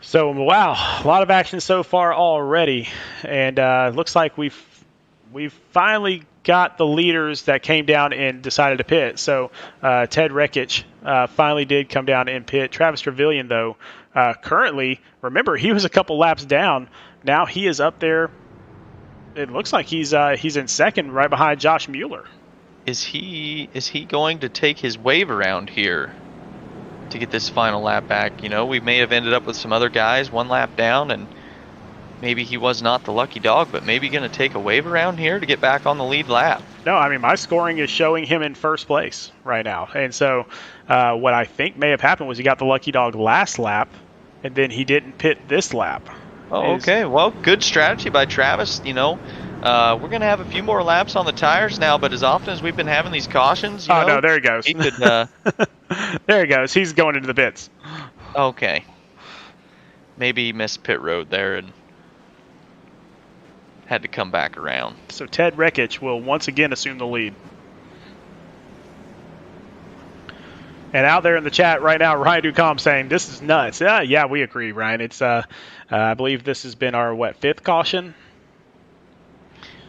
So, wow, a lot of action so far already, and looks like we've finally got the leaders that came down and decided to pit. So Ted Rekich finally did come down and pit. Travis Trevelyan, though, currently, remember, he was a couple laps down. Now he is up there. It looks like he's in second, right behind Josh Mueller. Is he going to take his wave around here to get this final lap back? You know, we may have ended up with some other guys 1 lap down, and maybe he was not the lucky dog, but maybe going to take a wave around here to get back on the lead lap. No, I mean, my scoring is showing him in first place right now. And so what I think may have happened was he got the lucky dog last lap, and then he didn't pit this lap. Oh, okay. Well, good strategy by Travis. You know, we're going to have a few more laps on the tires now, but as often as we've been having these cautions, you know, no, there he goes. He could, there he goes. He's going into the pits. Okay. Maybe he missed pit road there and had to come back around. So Ted Rekich will once again assume the lead. And out there in the chat right now, Ryan Ducombe saying, this is nuts. Yeah, we agree, Ryan. It's I believe this has been our, 5th caution?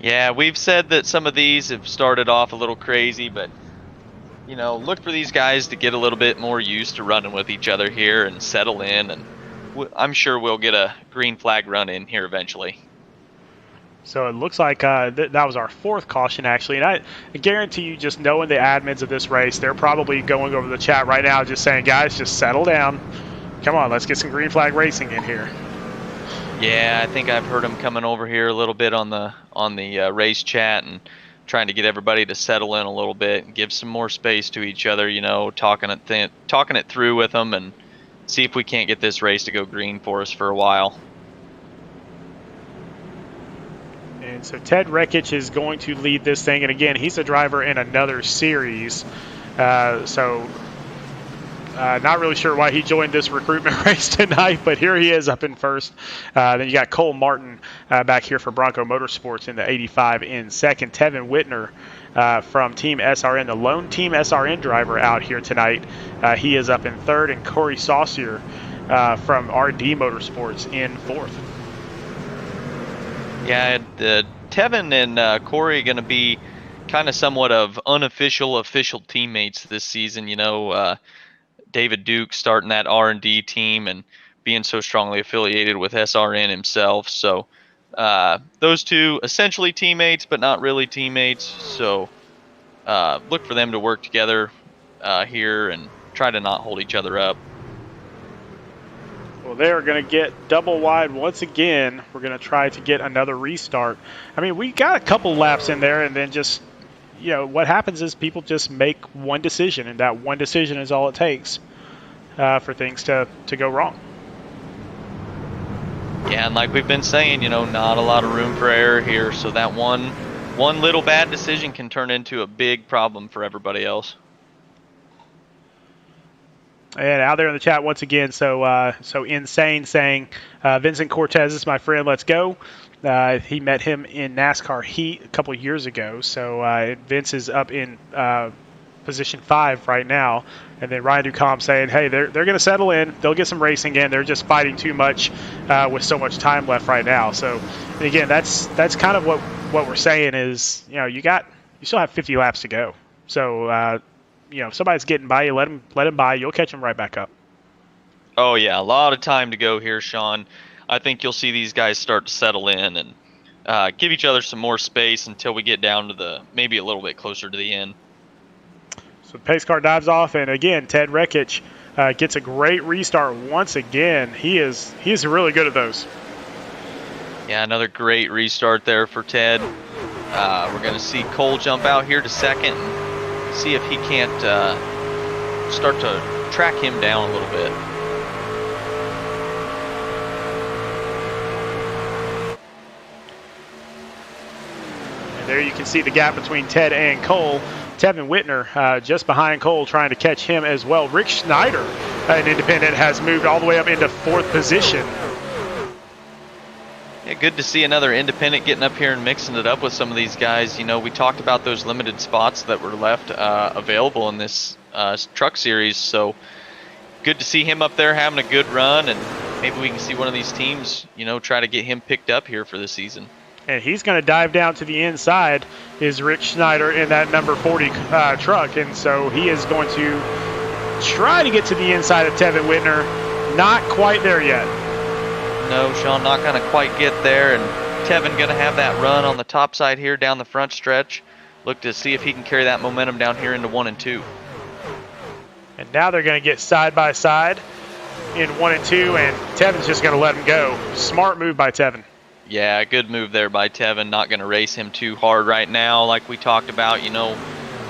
Yeah, we've said that some of these have started off a little crazy, but, you know, look for these guys to get a little bit more used to running with each other here and settle in, and I'm sure we'll get a green flag run in here eventually. So it looks like that was our 4th caution, actually. And I guarantee you, just knowing the admins of this race, they're probably going over the chat right now just saying, guys, just settle down. Come on, let's get some green flag racing in here. Yeah, I think I've heard them coming over here a little bit on the race chat and trying to get everybody to settle in a little bit and give some more space to each other, you know, talking it through with them and see if we can't get this race to go green for us for a while. And so Ted Rekich is going to lead this thing. And again, he's a driver in another series. So Not really sure why he joined this recruitment race tonight, but here he is up in first. Then you got Cole Martin back here for Bronco Motorsports in the 85 in second. Tevin Whitner from Team SRN, the lone Team SRN driver out here tonight. He is up in third, and Corey Saucier from RD Motorsports in fourth. Yeah, Tevin and Corey are going to be kind of somewhat of unofficial, official teammates this season. David Duke starting that R&D team and being so strongly affiliated with SRN himself. So those two essentially teammates, but not really teammates. So look for them to work together here and try to not hold each other up. Well, they're going to get double wide once again. We're going to try to get another restart. I mean, we got a couple laps in there, and then just, what happens is people just make one decision, and that one decision is all it takes for things to go wrong. Yeah, and like we've been saying, not a lot of room for error here, so that one little bad decision can turn into a big problem for everybody else. And out there in the chat once again, so Insane saying, Vincent Cortez is my friend, let's go. He met him in NASCAR Heat a couple of years ago, so Vince is up in position 5 right now. And then Ryan Ducombe saying, hey, they're going to settle in. They'll get some racing in. They're just fighting too much with so much time left right now. So, and again, that's kind of what we're saying is, you still have 50 laps to go. So, if somebody's getting by you, let them by. You'll catch them right back up. Oh, yeah, a lot of time to go here, Sean. I think you'll see these guys start to settle in and give each other some more space until we get down to maybe a little bit closer to the end. So the pace car dives off, and again, Ted Rekich gets a great restart once again. He's really good at those. Yeah, another great restart there for Ted. We're going to see Cole jump out here to second and see if he can't start to track him down a little bit. And there you can see the gap between Ted and Cole. Tevin Whitner just behind Cole, trying to catch him as well. Rick Schneider, an independent, has moved all the way up into 4th position. Yeah, good to see another independent getting up here and mixing it up with some of these guys. We talked about those limited spots that were left available in this truck series. So good to see him up there having a good run, and maybe we can see one of these teams, try to get him picked up here for the season. And he's going to dive down to the inside, is Rick Schneider in that number 40 truck. And so he is going to try to get to the inside of Tevin Whitner. Not quite there yet. No, Sean, not going to quite get there. And Tevin going to have that run on the top side here down the front stretch. Look to see if he can carry that momentum down here into 1 and 2. And now they're going to get side by side in 1 and 2, and Tevin's just going to let him go. Smart move by Tevin. Yeah, good move there by Tevin. Not going to race him too hard right now. Like we talked about,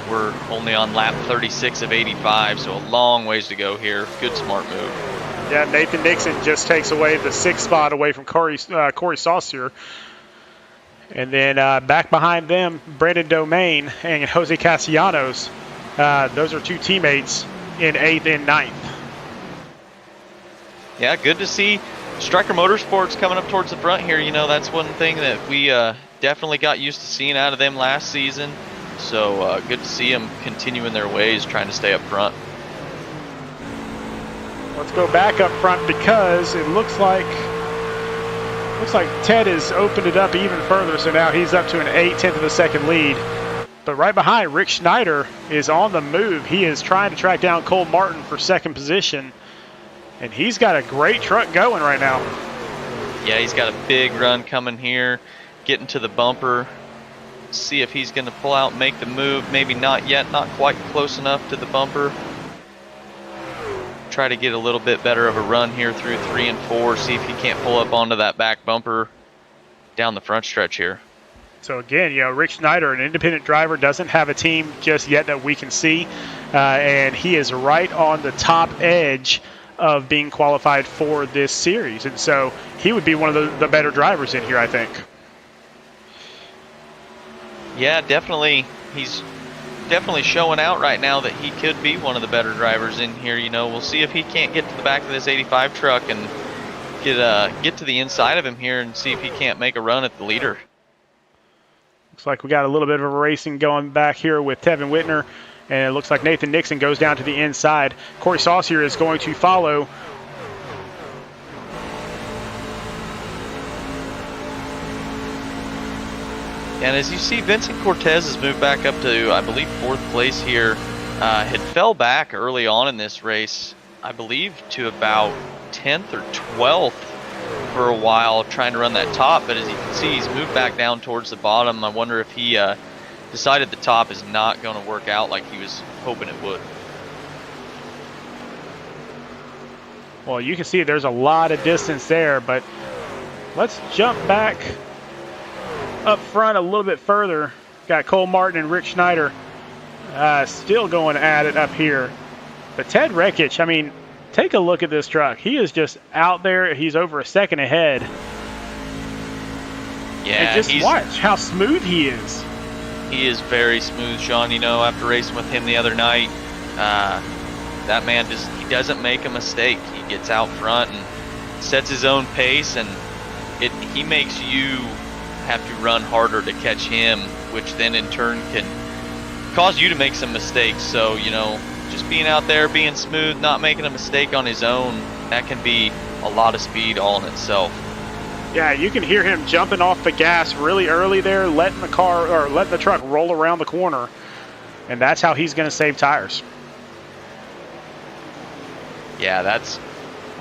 we're only on lap 36 of 85, so a long ways to go here. Good, smart move. Yeah, Nathan Nixon just takes away the 6th spot away from Corey Saucier. And then back behind them, Brandon Domain and Jose Castellanos. Those are 2 teammates in 8th and 9th. Yeah, good to see Striker Motorsports coming up towards the front here. That's one thing that we definitely got used to seeing out of them last season. So good to see them continuing their ways, trying to stay up front. Let's go back up front because it looks like Ted has opened it up even further. So now he's up to an 8/10 of a second lead. But right behind, Rick Schneider is on the move. He is trying to track down Cole Martin for 2nd position. And he's got a great truck going right now. Yeah, he's got a big run coming here, getting to the bumper. See if he's going to pull out and make the move. Maybe not yet, not quite close enough to the bumper. Try to get a little bit better of a run here through 3 and 4. See if he can't pull up onto that back bumper down the front stretch here. So again, Rick Schneider, an independent driver, doesn't have a team just yet that we can see. And he is right on the top edge of being qualified for this series, and so he would be one of the better drivers in here, I think. Yeah, definitely. He's definitely showing out right now that he could be one of the better drivers in here. You know, we'll see if he can't get to the back of this 85 truck and get to the inside of him here and see if he can't make a run at the leader. Looks like we got a little bit of a racing going back here with Tevin Whitner, and it looks like Nathan Nixon goes down to the inside. Corey Saucier is going to follow. And as you see, Vincent Cortez has moved back up to, I believe, 4th place here. Had fell back early on in this race, I believe, to about 10th or 12th for a while, trying to run that top. But as you can see, he's moved back down towards the bottom. I wonder if he decided the top is not going to work out like he was hoping it would. Well, you can see there's a lot of distance there, but let's jump back up front a little bit further. Got Cole Martin and Rick Schneider still going at it up here. But Ted Rekich, I mean, take a look at this truck. He is just out there. He's over a second ahead. Yeah, and just watch how smooth he is. He is very smooth, Sean. You know, after racing with him the other night, that man he doesn't make a mistake. He gets out front and sets his own pace, and he makes you have to run harder to catch him, which then in turn can cause you to make some mistakes. So, you know, just being out there, being smooth, not making a mistake on his own, that can be a lot of speed all in itself. Yeah, you can hear him jumping off the gas really early there, letting the truck roll around the corner, and that's how he's going to save tires. Yeah, that's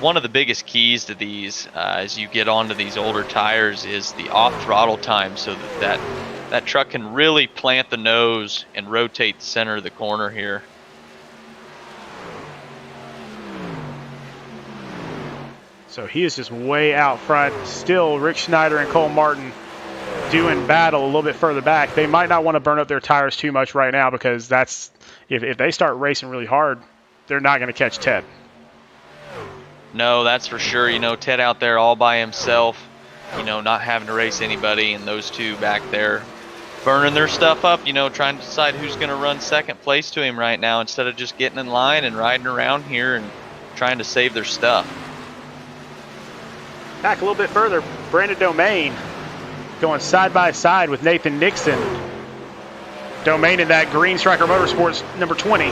one of the biggest keys to these as you get onto these older tires is the off throttle time, so that truck can really plant the nose and rotate the center of the corner here. So he is just way out front. Still, Rick Schneider and Cole Martin doing battle a little bit further back. They might not want to burn up their tires too much right now, because that's if they start racing really hard, they're not going to catch Ted. No, that's for sure. You know, Ted out there all by himself, you know, not having to race anybody, and those two back there burning their stuff up, you know, trying to decide who's going to run second place to him right now instead of just getting in line and riding around here and trying to save their stuff. Back a little bit further, Brandon Domain going side by side with Nathan Nixon. Domain in that green Striker Motorsports number 20.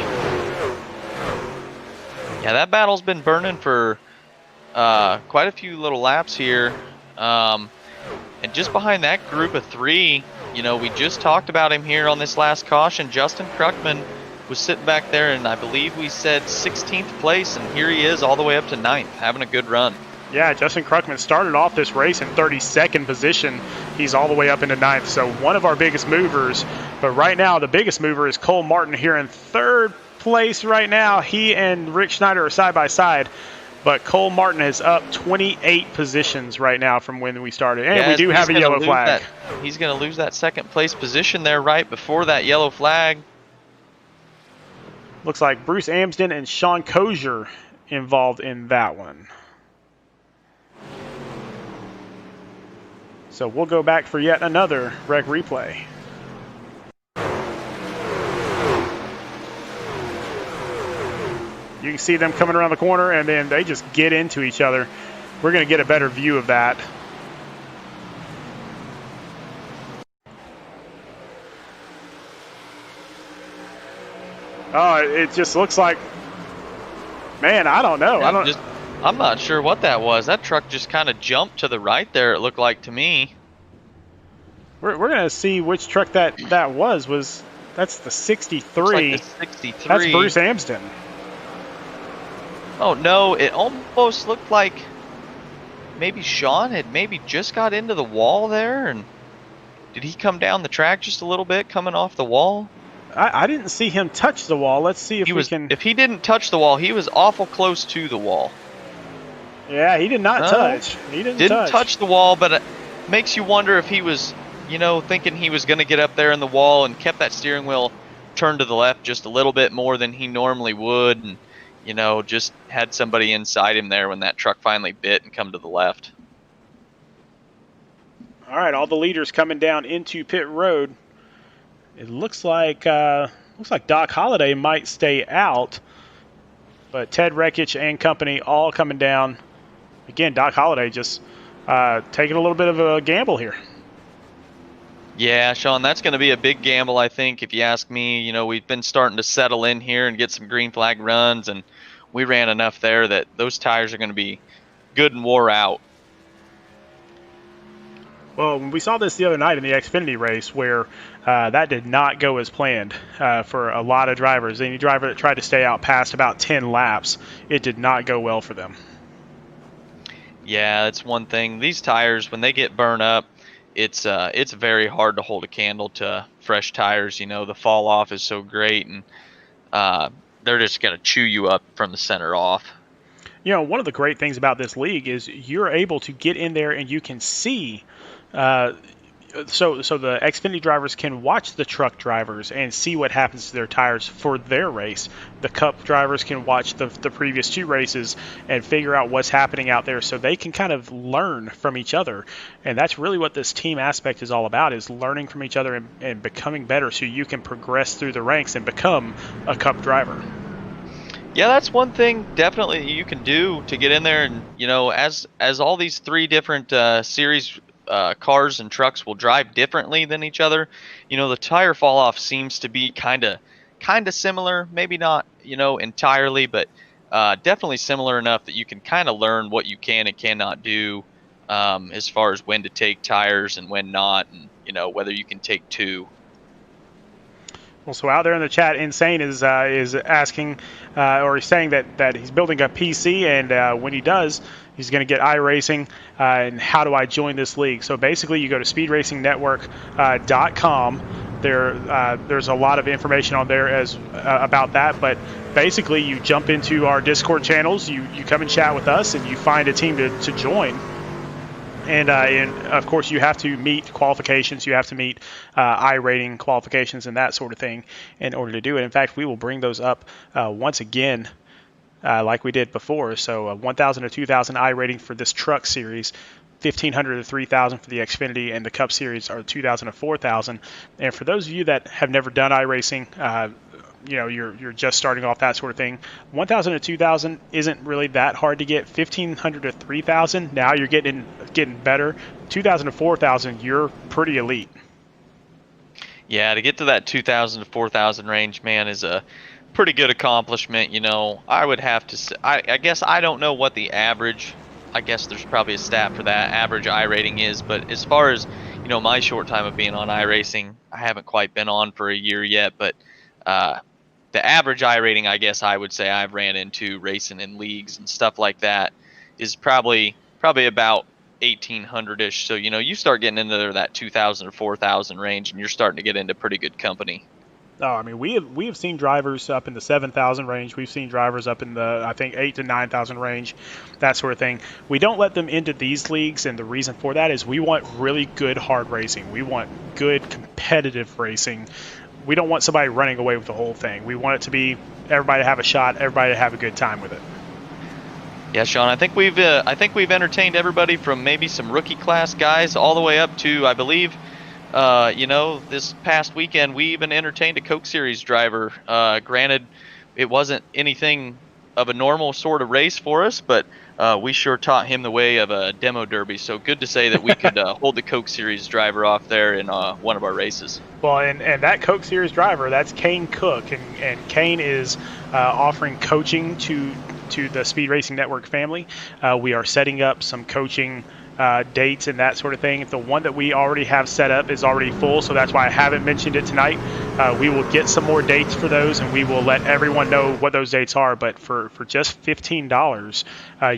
Yeah, that battle's been burning for quite a few little laps here. And just behind that group of 3, you know, we just talked about him here on this last caution. Justin Kruckman was sitting back there, and I believe we said 16th place, and here he is all the way up to 9th, having a good run. Yeah, Justin Kruckman started off this race in 32nd position. He's all the way up into 9th, so one of our biggest movers. But right now, the biggest mover is Cole Martin here in 3rd place right now. He and Rick Schneider are side by side, but Cole Martin is up 28 positions right now from when we started. And we do have a yellow flag. He's going to lose that 2nd place position there right before that yellow flag. Looks like Bruce Amsden and Sean Kozier involved in that one. So we'll go back for yet another wreck replay. You can see them coming around the corner, and then they just get into each other. We're going to get a better view of that. Oh, it just looks like, man, I don't know. I'm not sure what that was. That truck just kind of jumped to the right there, it looked like to me. We're going to see which truck that was. That's the 63. Like the 63. That's Bruce Amsden. Oh, no, it almost looked like maybe Sean had maybe just got into the wall there. And did he come down the track just a little bit coming off the wall? I didn't see him touch the wall. Let's see if we can. If he didn't touch the wall, he was awful close to the wall. Yeah, he did not touch. He didn't touch the wall, but it makes you wonder if he was, you know, thinking he was going to get up there in the wall and kept that steering wheel turned to the left just a little bit more than he normally would, and, you know, just had somebody inside him there when that truck finally bit and come to the left. All right, all the leaders coming down into pit road. It looks like Looks like Doc Holliday might stay out, but Ted Rekich and company all coming down. Again, Doc Holliday just taking a little bit of a gamble here. Yeah, Sean, that's going to be a big gamble, I think, if you ask me. You know, we've been starting to settle in here and get some green flag runs, and we ran enough there that those tires are going to be good and wore out. Well, we saw this the other night in the Xfinity race where that did not go as planned for a lot of drivers. Any driver that tried to stay out past about 10 laps, it did not go well for them. Yeah, that's one thing. These tires, when they get burned up, it's very hard to hold a candle to fresh tires. You know, the fall off is so great, and they're just going to chew you up from the center off. You know, one of the great things about this league is you're able to get in there and you can see. So the Xfinity drivers can watch the truck drivers and see what happens to their tires for their race. The Cup drivers can watch the previous two races and figure out what's happening out there, so they can kind of learn from each other. And that's really what this team aspect is all about, is learning from each other and becoming better so you can progress through the ranks and become a Cup driver. Yeah, that's one thing definitely you can do to get in there, and you know, as all these three different series cars and trucks will drive differently than each other. You know, the tire fall off seems to be kind of similar, maybe not, you know, entirely, but definitely similar enough that you can kind of learn what you can and cannot do as far as when to take tires and when not, and you know, whether you can take two. Well, so out there in the chat, Insane is asking, or he's saying that he's building a PC, and when he does, he's going to get iRating. And how do I join this league? So basically, you go to speedracingnetwork.com. There's a lot of information on there as about that, but basically, you jump into our Discord channels, you come and chat with us, and you find a team to join. And of course, you have to meet qualifications. You have to meet iRating qualifications and that sort of thing in order to do it. In fact, we will bring those up once again, like we did before. So 1,000 to 2,000 iRating for this truck series, 1,500 to 3,000 for the Xfinity, and the Cup series are 2,000 to 4,000. And for those of you that have never done iRacing, you know, you're just starting off, that sort of thing, 1,000 to 2,000 isn't really that hard to get. 1,500 to 3,000, now you're getting better. 2,000 to 4,000, you're pretty elite. Yeah, to get to that 2,000 to 4,000 range, man, is a pretty good accomplishment. You know, I would have to say, I guess I don't know what the average, I guess there's probably a stat for that, average iRating is, but as far as, you know, my short time of being on iRacing, I haven't quite been on for a year yet, but the average iRating, I guess I would say I've ran into racing in leagues and stuff like that, is probably about 1,800-ish. So, you know, you start getting into that 2,000 or 4,000 range, and you're starting to get into pretty good company. Oh, I mean, we have seen drivers up in the 7,000 range. We've seen drivers up in the, I think, 8,000 to 9,000 range, that sort of thing. We don't let them into these leagues, and the reason for that is we want really good hard racing. We want good competitive racing. We don't want somebody running away with the whole thing. We want it to be everybody to have a shot, everybody to have a good time with it. Yeah, Sean, I think we've entertained everybody from maybe some rookie class guys all the way up to, I believe, you know, this past weekend we even entertained a Coke Series driver. Granted, it wasn't anything of a normal sort of race for us, but we sure taught him the way of a demo derby. So good to say that we could hold the Coke Series driver off there in one of our races. Well, and that Coke Series driver, that's Kane Cook, and Kane is offering coaching to the Speed Racing Network family. We are setting up some coaching dates and that sort of thing. The one that we already have set up is already full, so that's why I haven't mentioned it tonight. We will get some more dates for those, and we will let everyone know what those dates are. But for just $15,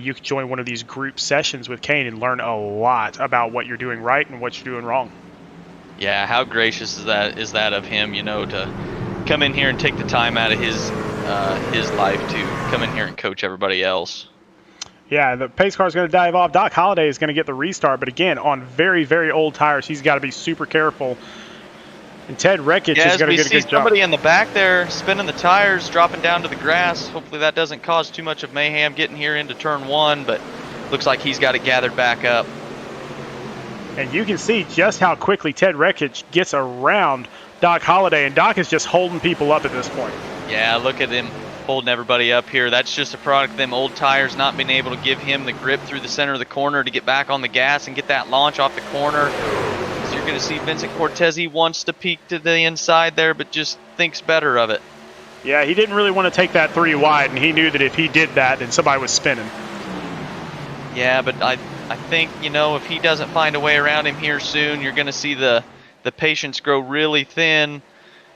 you can join one of these group sessions with Kane and learn a lot about what you're doing right and what you're doing wrong. Yeah, how gracious is that of him, you know, to come in here and take the time out of his life to come in here and coach everybody else. Yeah, the pace car is going to dive off. Doc Holliday is going to get the restart, but again, on very, very old tires, he's got to be super careful. And Ted Rekich is going to get a good job. Somebody in the back there spinning the tires, dropping down to the grass. Hopefully that doesn't cause too much of mayhem getting here into turn one, but looks like he's got it gathered back up. And you can see just how quickly Ted Rekich gets around Doc Holliday, and Doc is just holding people up at this point. Yeah, look at him holding everybody up here. That's just a product of them old tires not being able to give him the grip through the center of the corner to get back on the gas and get that launch off the corner. So you're going to see Vincent Cortez wants to peek to the inside there, but just thinks better of it. Yeah, he didn't really want to take that 3 wide, and he knew that if he did that, then somebody was spinning. Yeah, but I think, you know, if he doesn't find a way around him here soon, you're going to see the patience grow really thin,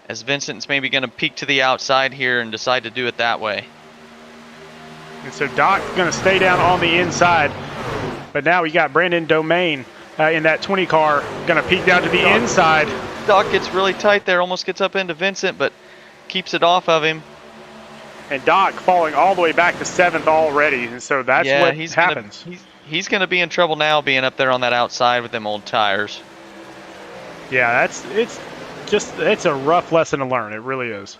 as Vincent's maybe going to peek to the outside here and decide to do it that way. And so Doc's going to stay down on the inside, but now we got Brandon Domain in that 20 car, going to peek down to the inside. Doc gets really tight there, almost gets up into Vincent, but keeps it off of him. And Doc falling all the way back to 7th already, and so that's what happens. He's going to be in trouble now being up there on that outside with them old tires. Yeah, it's a rough lesson to learn. It really is.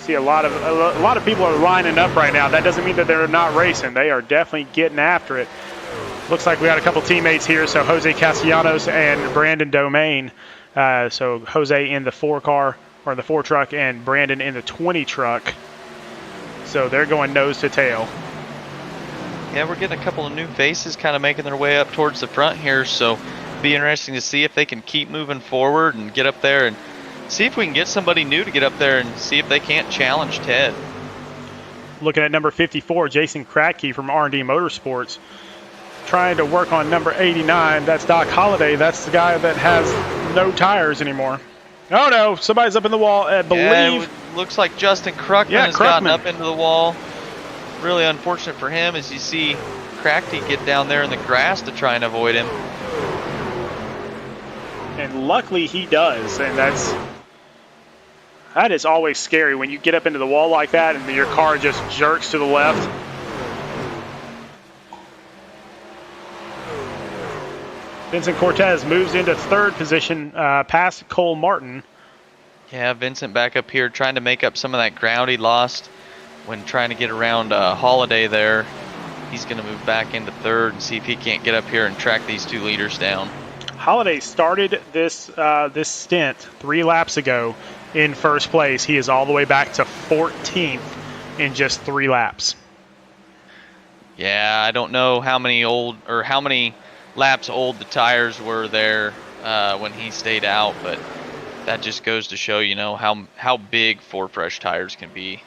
See a lot of people are lining up right now. That doesn't mean that they're not racing. They are definitely getting after it. Looks like we got a couple teammates here. So Jose Castellanos and Brandon Domain. So Jose in the 4 car or the 4 truck, and Brandon in the 20 truck. So they're going nose to tail. Yeah, we're getting a couple of new faces kind of making their way up towards the front here, so be interesting to see if they can keep moving forward and get up there and see if we can get somebody new to get up there and see if they can't challenge Ted. Looking at number 54, Jason Kratke from R&D Motorsports, trying to work on number 89. That's Doc Holliday. That's the guy that has no tires anymore. Oh no, somebody's up in the wall. I believe. Yeah, looks like Justin Kruckman has gotten up into the wall. Really unfortunate for him as you see Kratke get down there in the grass to try and avoid him. And luckily he does, and that is always scary when you get up into the wall like that and your car just jerks to the left. Vincent Cortez moves into 3rd position past Cole Martin. Yeah, Vincent back up here trying to make up some of that ground he lost when trying to get around Holiday there. He's going to move back into 3rd and see if he can't get up here and track these 2 leaders down. Holiday started this stint 3 laps ago in 1st place. He is all the way back to 14th in just 3 laps. Yeah, I don't know how many laps old the tires were there when he stayed out, but that just goes to show, you know, how big 4 fresh tires can be.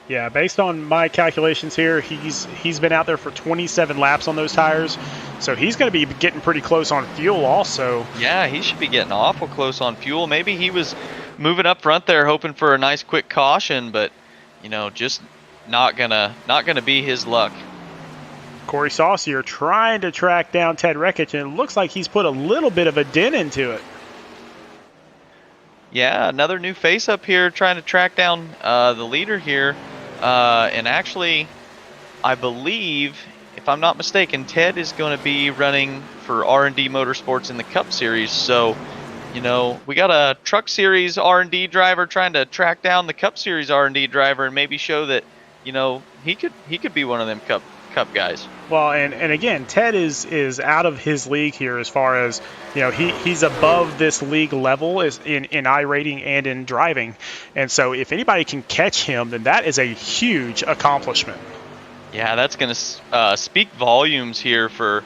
Yeah, based on my calculations here, he's been out there for 27 laps on those tires, so he's going to be getting pretty close on fuel also. Yeah, he should be getting awful close on fuel. Maybe he was moving up front there hoping for a nice quick caution, but, you know, just not gonna be his luck. Corey Saucier trying to track down Ted Rekich, and it looks like he's put a little bit of a dent into it. Yeah, another new face up here trying to track down the leader here. And actually, I believe, if I'm not mistaken, Ted is going to be running for R&D Motorsports in the Cup Series. So, you know, we got a Truck Series R&D driver trying to track down the Cup Series R&D driver and maybe show that, you know, he could be one of them Cup guys. Well, and again, Ted is out of his league here as far as, you know, he's above this league level is in iRating and in driving. And so if anybody can catch him, then that is a huge accomplishment. Yeah, that's going to speak volumes here for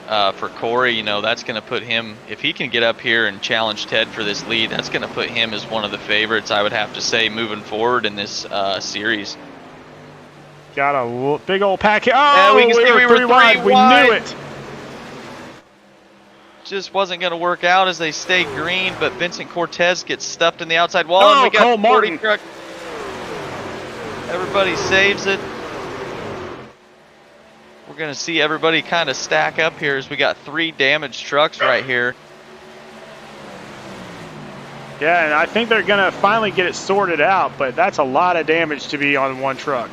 Corey. You know, that's going to put him, if he can get up here and challenge Ted for this lead, that's going to put him as one of the favorites, I would have to say, moving forward in this series. Got a big old pack here. Oh, yeah, we can see we were 3 wide. We knew it. Just wasn't going to work out as they stayed green, but Vincent Cortez gets stuffed in the outside wall. Oh, and we got Cole Martin. Truck. Everybody saves it. We're going to see everybody kind of stack up here as we got 3 damaged trucks right here. Yeah, and I think they're going to finally get it sorted out, but that's a lot of damage to be on one truck.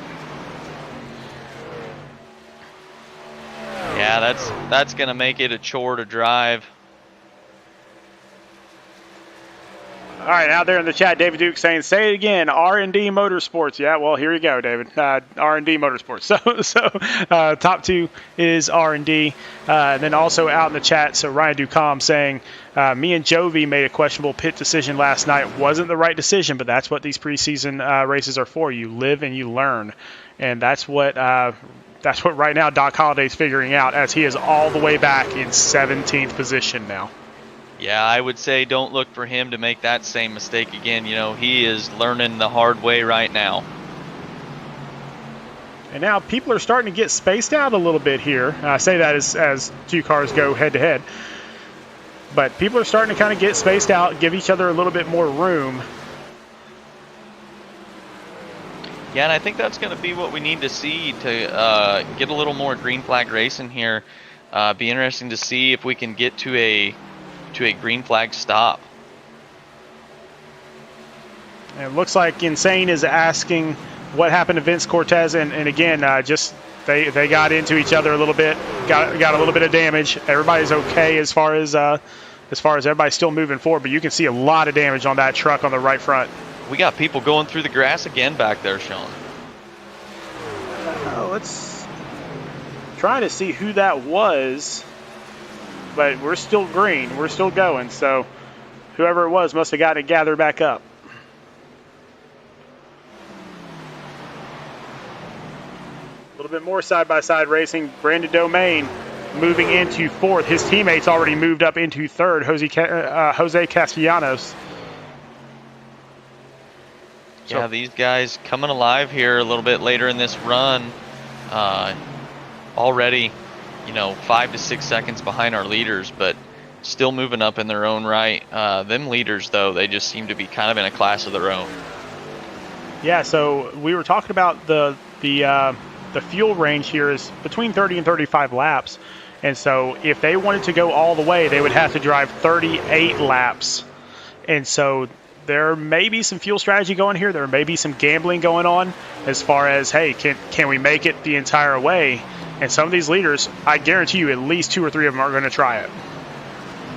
Yeah, that's going to make it a chore to drive. All right, out there in the chat, David Duke saying, "Say it again, R&D Motorsports." Yeah, well, here you go, David. R&D Motorsports. So top two is R&D. And then also out in the chat, so Ryan Ducom saying, "Me and Jovi made a questionable pit decision last night. Wasn't the right decision, but that's what these preseason races are for. You live and you learn, and that's what." That's what right now Doc Holliday's figuring out, as he is all the way back in 17th position now. Yeah, I would say don't look for him to make that same mistake again. You know, he is learning the hard way right now. And now people are starting to get spaced out a little bit here. I say that as two cars go head-to-head. But people are starting to kind of get spaced out, give each other a little bit more room. Yeah, and I think that's going to be what we need to see to get a little more green flag racing here. Be interesting to see if we can get to a green flag stop. And it looks like Insane is asking what happened to Vince Cortez, and again, just they got into each other a little bit, got a little bit of damage. Everybody's okay as far as everybody's still moving forward, but you can see a lot of damage on that truck on the right front. We got people going through the grass again back there, Sean. Let's trying to see who that was, but we're still green. We're still going, so whoever it was must have got to gather back up. A little bit more side-by-side racing. Brandon Domain moving into fourth. His teammates already moved up into third. Jose Castellanos. Yeah, these guys coming alive here a little bit later in this run. Already, 5 to 6 seconds behind our leaders, but still moving up in their own right. Them leaders, though, they just seem to be kind of in a class of their own. Yeah, so we were talking about the fuel range here is between 30 and 35 laps. And so if they wanted to go all the way, they would have to drive 38 laps. And so there may be some fuel strategy going here. There may be some gambling going on as far as, hey, can we make it the entire way? And some of these leaders, I guarantee you at least 2 or 3 of them are going to try it.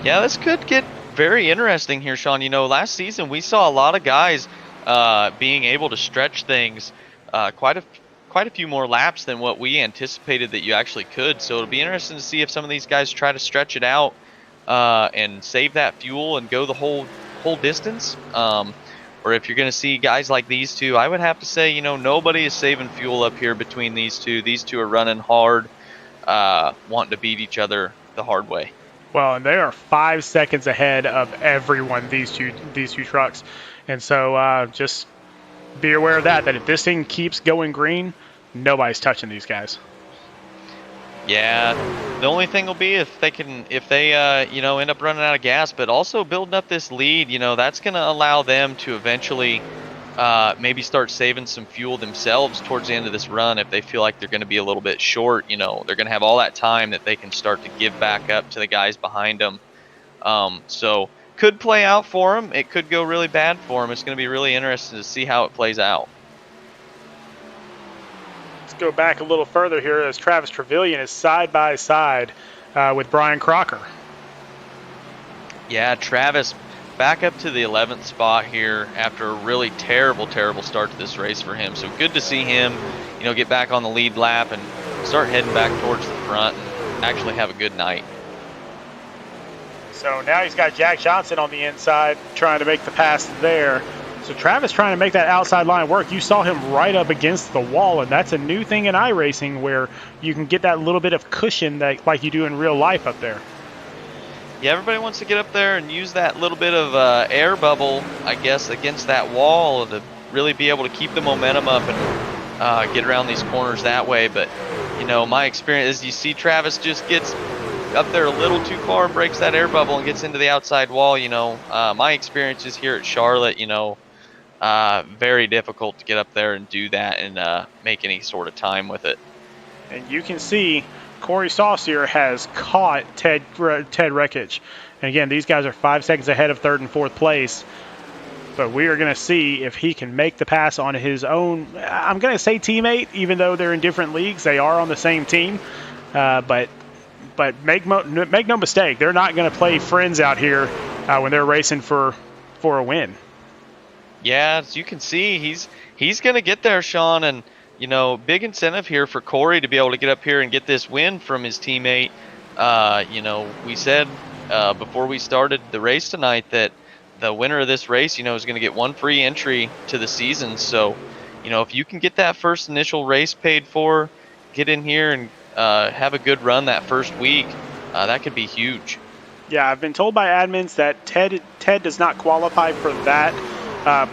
Yeah, this could get very interesting here, Sean. Last season we saw a lot of guys being able to stretch things quite a few more laps than what we anticipated that you actually could. So it'll be interesting to see if some of these guys try to stretch it out and save that fuel and go the whole distance, or if you're going to see guys like these two. I would have to say, nobody is saving fuel up here between these two. These two are running hard, wanting to beat each other the hard way. Well, and they are 5 seconds ahead of everyone, these two trucks. And so just be aware of that if this thing keeps going green, nobody's touching these guys. Yeah, the only thing will be if they end up running out of gas, but also building up this lead, that's going to allow them to eventually maybe start saving some fuel themselves towards the end of this run. If they feel like they're going to be a little bit short, they're going to have all that time that they can start to give back up to the guys behind them. So could play out for them. It could go really bad for them. It's going to be really interesting to see how it plays out. Go back a little further here as Travis Trevelyan is side by side with Brian Crocker. Yeah, Travis back up to the 11th spot here after a really terrible start to this race for him. So good to see him, get back on the lead lap and start heading back towards the front and actually have a good night. So now he's got Jack Johnson on the inside trying to make the pass there. So Travis trying to make that outside line work. You saw him right up against the wall, and that's a new thing in iRacing where you can get that little bit of cushion that like you do in real life up there. Yeah, everybody wants to get up there and use that little bit of air bubble, I guess, against that wall to really be able to keep the momentum up and get around these corners that way. But, my experience is you see Travis just gets up there a little too far, breaks that air bubble and gets into the outside wall. My experiences here at Charlotte, very difficult to get up there and do that and make any sort of time with it. And you can see Corey Saucier has caught Ted Rekich. And again, these guys are 5 seconds ahead of third and fourth place. But we are going to see if he can make the pass on his own, I'm going to say teammate, even though they're in different leagues. They are on the same team. But make no mistake, they're not going to play friends out here when they're racing for for a win. Yeah, as you can see, he's going to get there, Sean, and big incentive here for Corey to be able to get up here and get this win from his teammate. We said before we started the race tonight that the winner of this race, is going to get one free entry to the season. So, if you can get that first initial race paid for, get in here and have a good run that first week, that could be huge. Yeah, I've been told by admins that Ted does not qualify for that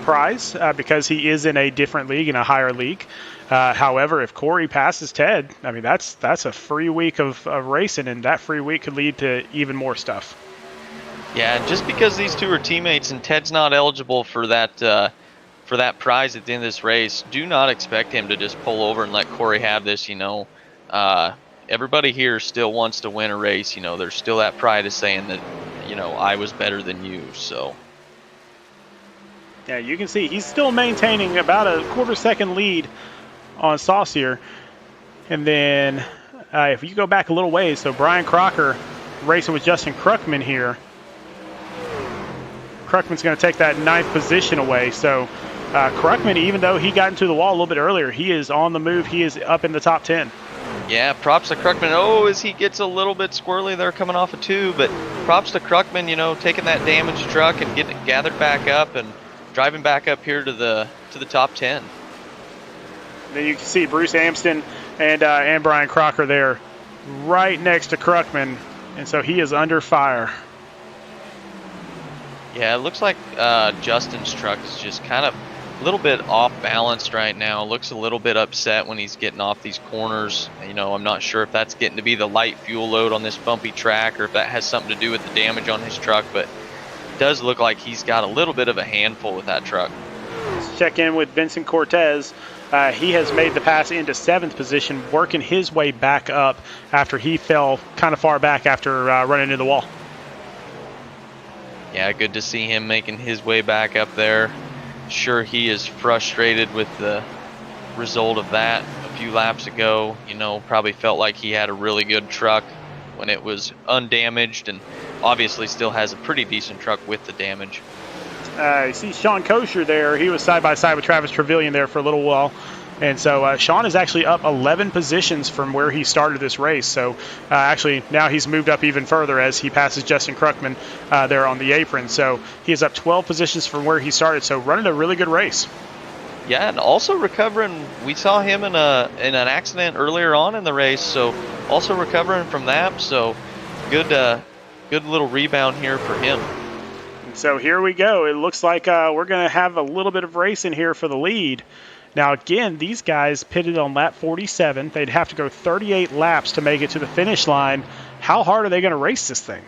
prize because he is in a different league, in a higher league. However, if Corey passes Ted, I mean, that's a free week of racing, and that free week could lead to even more stuff. Yeah, and just because these two are teammates and Ted's not eligible for that prize at the end of this race, do not expect him to just pull over and let Corey have this. Everybody here still wants to win a race. There's still that pride of saying that, I was better than you. So. Yeah, you can see he's still maintaining about a quarter-second lead on Saucier. And then if you go back a little ways, so Brian Crocker racing with Justin Kruckman here. Kruckman's going to take that 9th position away. So Kruckman, even though he got into the wall a little bit earlier, he is on the move. He is up in the top 10. Yeah, props to Kruckman. Oh, as he gets a little bit squirrely there coming off of 2. But props to Kruckman, taking that damaged truck and getting it gathered back up and driving back up here to the top 10. Then you can see Bruce Amston and Brian Crocker there right next to Kruckman, and so he is under fire. Yeah, it looks like Justin's truck is just kind of a little bit off balanced right now. Looks a little bit upset when he's getting off these corners. I'm not sure if that's getting to be the light fuel load on this bumpy track or if that has something to do with the damage on his truck, but it does look like he's got a little bit of a handful with that truck. Let's check in with Vincent Cortez. He has made the pass into 7th position, working his way back up after he fell kind of far back after running into the wall. Yeah, good to see him making his way back up there. Sure, he is frustrated with the result of that a few laps ago. Probably felt like he had a really good truck when it was undamaged, and obviously still has a pretty decent truck with the damage. You see Sean Kosher there. He was side by side with Travis Trevelyan there for a little while. And so Sean is actually up 11 positions from where he started this race. So actually now he's moved up even further as he passes Justin Kruckman there on the apron. So he is up 12 positions from where he started. So running a really good race. Yeah, and also recovering. We saw him in an accident earlier on in the race. So also recovering from that. So good little rebound here for him. So here we go. It looks like we're going to have a little bit of racing here for the lead. Now, again, these guys pitted on lap 47. They'd have to go 38 laps to make it to the finish line. How hard are they going to race this thing?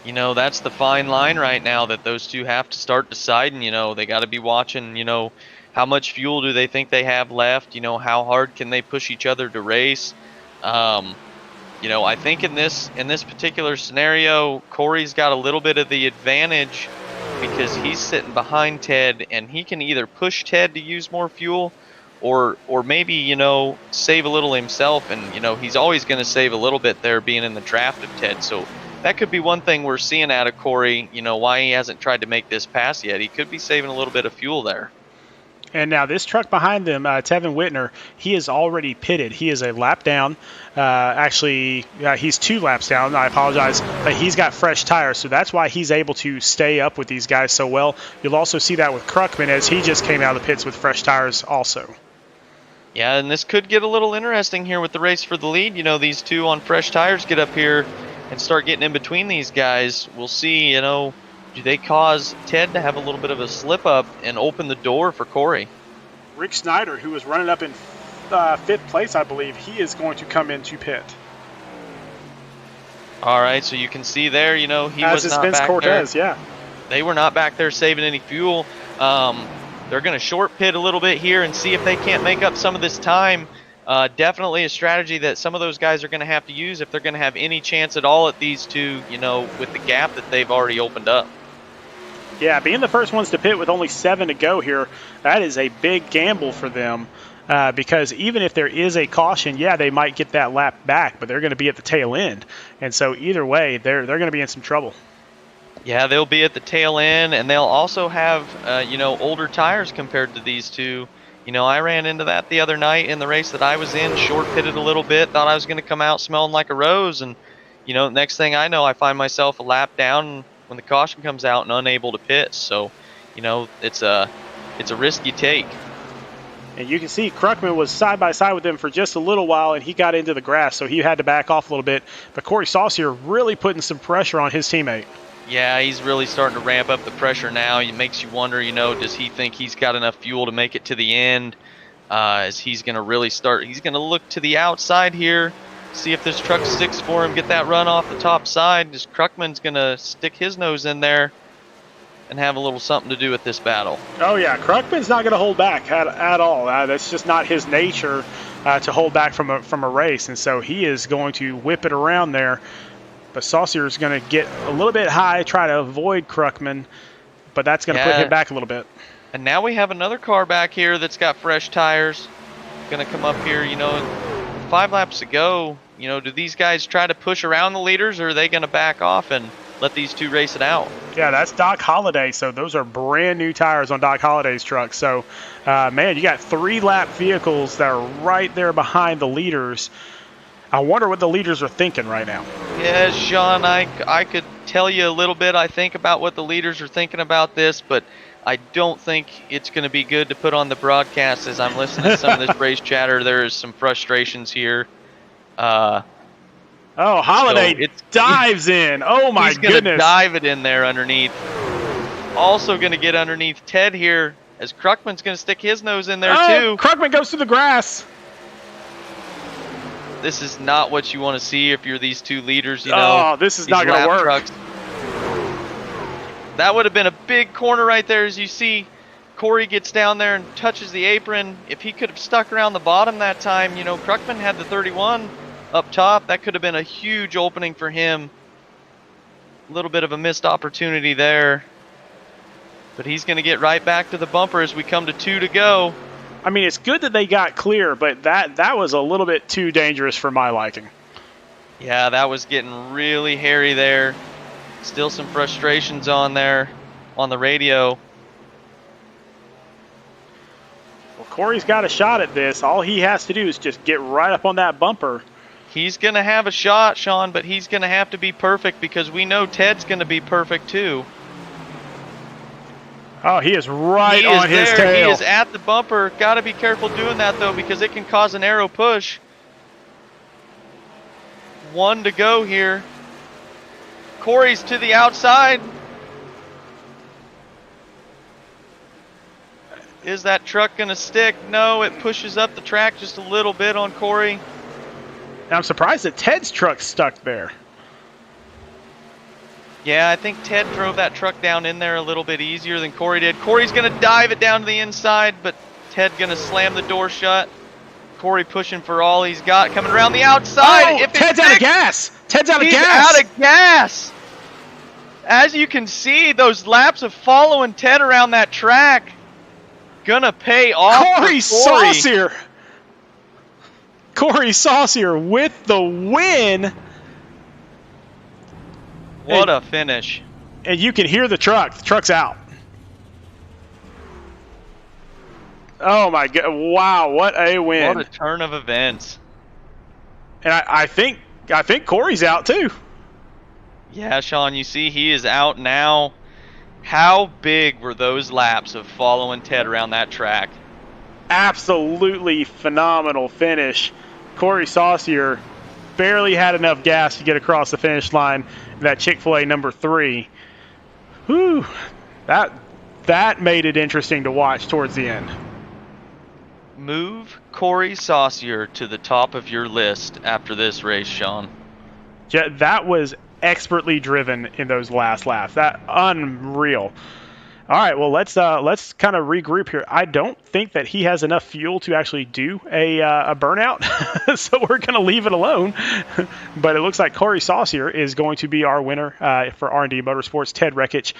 That's the fine line right now that those two have to start deciding. They got to be watching, how much fuel do they think they have left? How hard can they push each other to race? I think in this particular scenario, Corey's got a little bit of the advantage because he's sitting behind Ted, and he can either push Ted to use more fuel or maybe, save a little himself. And, he's always going to save a little bit there being in the draft of Ted. So that could be one thing we're seeing out of Corey, why he hasn't tried to make this pass yet. He could be saving a little bit of fuel there. And now this truck behind them, Tevin Whitner, he is already pitted. He is a lap down. He's 2 laps down. I apologize. But he's got fresh tires, so that's why he's able to stay up with these guys so well. You'll also see that with Kruckman as he just came out of the pits with fresh tires also. Yeah, and this could get a little interesting here with the race for the lead. These two on fresh tires get up here and start getting in between these guys. We'll see, do they cause Ted to have a little bit of a slip-up and open the door for Corey? Rick Snyder, who was running up in 5th place, I believe, he is going to come into pit. All right, so you can see there, he as was not Vince back Cortez, there. yeah. They were not back there saving any fuel. They're going to short pit a little bit here and see if they can't make up some of this time. Definitely a strategy that some of those guys are going to have to use if they're going to have any chance at all at these two, with the gap that they've already opened up. Yeah, being the first ones to pit with only 7 to go here, that is a big gamble for them because even if there is a caution, yeah, they might get that lap back, but they're going to be at the tail end. And so either way, they're going to be in some trouble. Yeah, they'll be at the tail end, and they'll also have, older tires compared to these two. I ran into that the other night in the race that I was in, short pitted a little bit, thought I was going to come out smelling like a rose, and, next thing I know, I find myself a lap down when the caution comes out and unable to pit. So, it's a risk you take. And you can see Kruckman was side by side with him for just a little while, and he got into the grass, so he had to back off a little bit. But Corey Saucier really putting some pressure on his teammate. Yeah, he's really starting to ramp up the pressure now. It makes you wonder, does he think he's got enough fuel to make it to the end? As he's going to really start, he's going to look to the outside here, see if this truck sticks for him, get that run off the top side. Just Kruckman's going to stick his nose in there and have a little something to do with this battle. Oh, yeah, Kruckman's not going to hold back at all. That's just not his nature to hold back from a race, and so he is going to whip it around there. But Saucier is going to get a little bit high, try to avoid Kruckman, but that's going to put him back a little bit. And now we have another car back here that's got fresh tires. Going to come up here, 5 laps to go. Do these guys try to push around the leaders, or are they going to back off and let these two race it out? Yeah, that's Doc Holliday, so those are brand new tires on Doc Holliday's truck. So, man, you got 3-lap vehicles that are right there behind the leaders. I wonder what the leaders are thinking right now. Yeah, Sean, I could tell you a little bit, I think, about what the leaders are thinking about this, but I don't think it's going to be good to put on the broadcast. As I'm listening to some of this race chatter, there is some frustrations here. Holliday dives in. Oh, my goodness. He's going to dive it in there underneath. Also going to get underneath Ted here, as Kruckman's going to stick his nose in there, too. Kruckman goes through the grass. This is not what you want to see if you're these two leaders, this is not going to work. Trucks. That would have been a big corner right there. As you see, Corey gets down there and touches the apron. If he could have stuck around the bottom that time, Kruckman had the 31 up top. That could have been a huge opening for him. A little bit of a missed opportunity there. But he's going to get right back to the bumper as we come to 2 to go. I mean, it's good that they got clear, but that was a little bit too dangerous for my liking. Yeah, that was getting really hairy there. Still some frustrations on there on the radio. Well, Corey's got a shot at this. All he has to do is just get right up on that bumper. He's going to have a shot, Sean, but he's going to have to be perfect because we know Ted's going to be perfect too. Oh, he is right on his tail. He is at the bumper. Got to be careful doing that, though, because it can cause an arrow push. 1 to go here. Corey's to the outside. Is that truck going to stick? No, it pushes up the track just a little bit on Corey. I'm surprised that Ted's truck stuck there. Yeah, I think Ted drove that truck down in there a little bit easier than Corey did. Corey's going to dive it down to the inside, but Ted going to slam the door shut. Corey pushing for all he's got, coming around the outside. Oh, Ted's out of gas. Ted's out of gas. He's out of gas. As you can see, those laps of following Ted around that track gonna pay off. Corey Saucier. Corey Saucier with the win. What a finish. And you can hear the truck. The truck's out. Oh, my God. Wow, what a win. What a turn of events. And I think Corey's out, too. Yeah, Sean, you see he is out now. How big were those laps of following Ted around that track? Absolutely phenomenal finish. Corey Saucier barely had enough gas to get across the finish line. That Chick-fil-A number 3. Whew. That made it interesting to watch towards the end. Move Corey Saucier to the top of your list after this race, Sean. That was expertly driven in those last laps. That unreal. All right, well, let's kind of regroup here. I don't think that he has enough fuel to actually do a burnout, so we're going to leave it alone. But it looks like Corey Saucier is going to be our winner for R&D Motorsports. Ted Rekich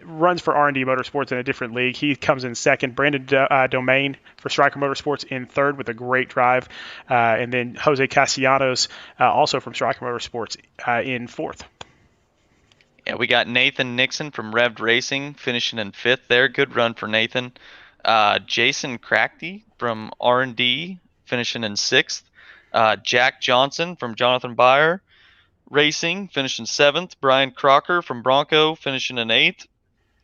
runs for R&D Motorsports in a different league. He comes in second. Brandon Domain for Striker Motorsports in third with a great drive. And then Jose Castellanos, also from Striker Motorsports, in fourth. Yeah, we got Nathan Nixon from Revved Racing finishing in fifth there. Good run for Nathan. Jason Crackty from R&D finishing in sixth. Jack Johnson from Jonathan Byer Racing finishing seventh. Brian Crocker from Bronco finishing in eighth.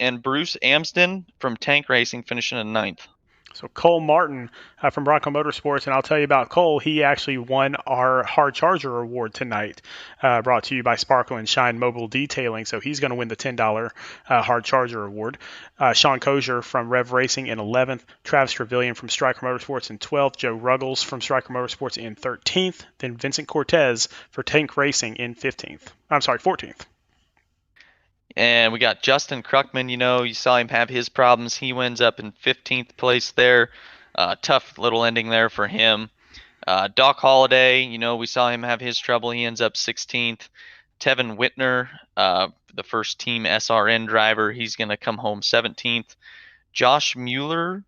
And Bruce Amsden from Tank Racing finishing in ninth. So Cole Martin from Bronco Motorsports, and I'll tell you about Cole. He actually won our Hard Charger Award tonight, brought to you by Sparkle and Shine Mobile Detailing. So he's going to win the $10 Hard Charger Award. Sean Kozier from Rev Racing in 11th. Travis Trevelyan from Striker Motorsports in 12th. Joe Ruggles from Striker Motorsports in 13th. Then Vincent Cortez for Tank Racing in 15th. I'm sorry, 14th. And we got Justin Kruckman. You saw him have his problems. He wins up in 15th place there. Tough little ending there for him. Doc Holliday, we saw him have his trouble. He ends up 16th. Tevin Whitner, the first team SRN driver, he's going to come home 17th. Josh Mueller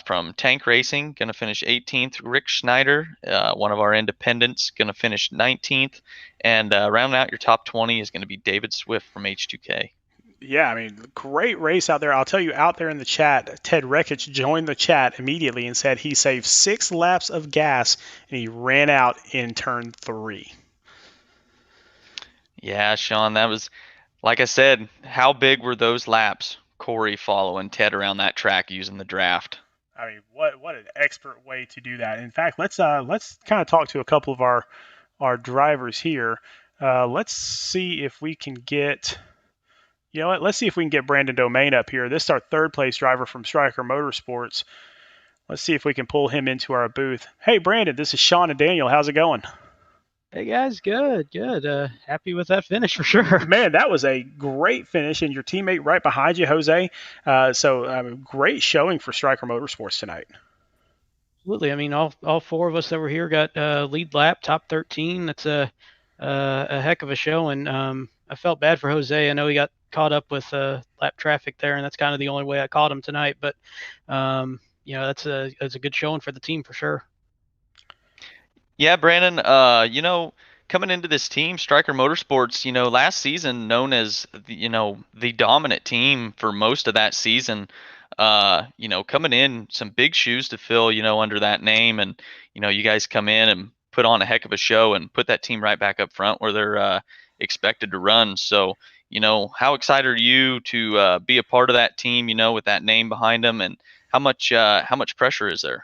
from Tank Racing, going to finish 18th. Rick Schneider, one of our independents, going to finish 19th. And rounding out your top 20 is going to be David Swift from H2K. Yeah, I mean, great race out there. I'll tell you, out there in the chat, Ted Rekich joined the chat immediately and said he saved 6 laps of gas and he ran out in turn 3. Yeah, Sean, that was, like I said, how big were those laps? Corey following Ted around that track using the draft. I mean, what an expert way to do that. In fact, let's kind of talk to a couple of our drivers here. Let's see if we can get. You know what? Let's see if we can get Brandon Domain up here. This is our third place driver from Striker Motorsports. Let's see if we can pull him into our booth. Hey, Brandon, this is Sean and Daniel. How's it going? Hey guys, good. Happy with that finish for sure. Man, that was a great finish, and your teammate right behind you, Jose. Great showing for Striker Motorsports tonight. Absolutely. I mean, all four of us that were here got lead lap, top 13. That's a heck of a showing. I felt bad for Jose. I know he got caught up with lap traffic there, and that's kind of the only way I caught him tonight. But that's a good showing for the team for sure. Yeah, Brandon, coming into this team, Striker Motorsports, last season known as the dominant team for most of that season, coming in some big shoes to fill, under that name, and you guys come in and put on a heck of a show and put that team right back up front where they're expected to run. So, how excited are you to be a part of that team, with that name behind them, and how much pressure is there?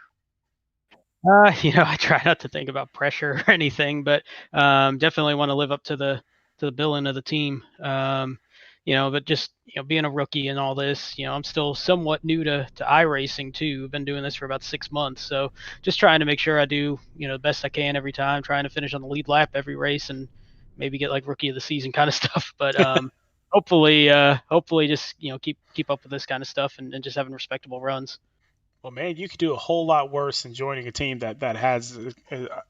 I try not to think about pressure or anything, but definitely want to live up to the billing of the team. But just being a rookie and all this, I'm still somewhat new to iRacing too. I've been doing this for about 6 months, so just trying to make sure I do the best I can every time, trying to finish on the lead lap every race and maybe get like rookie of the season kind of stuff. But hopefully just keep up with this kind of stuff and just having respectable runs. Well, man, you could do a whole lot worse than joining a team that has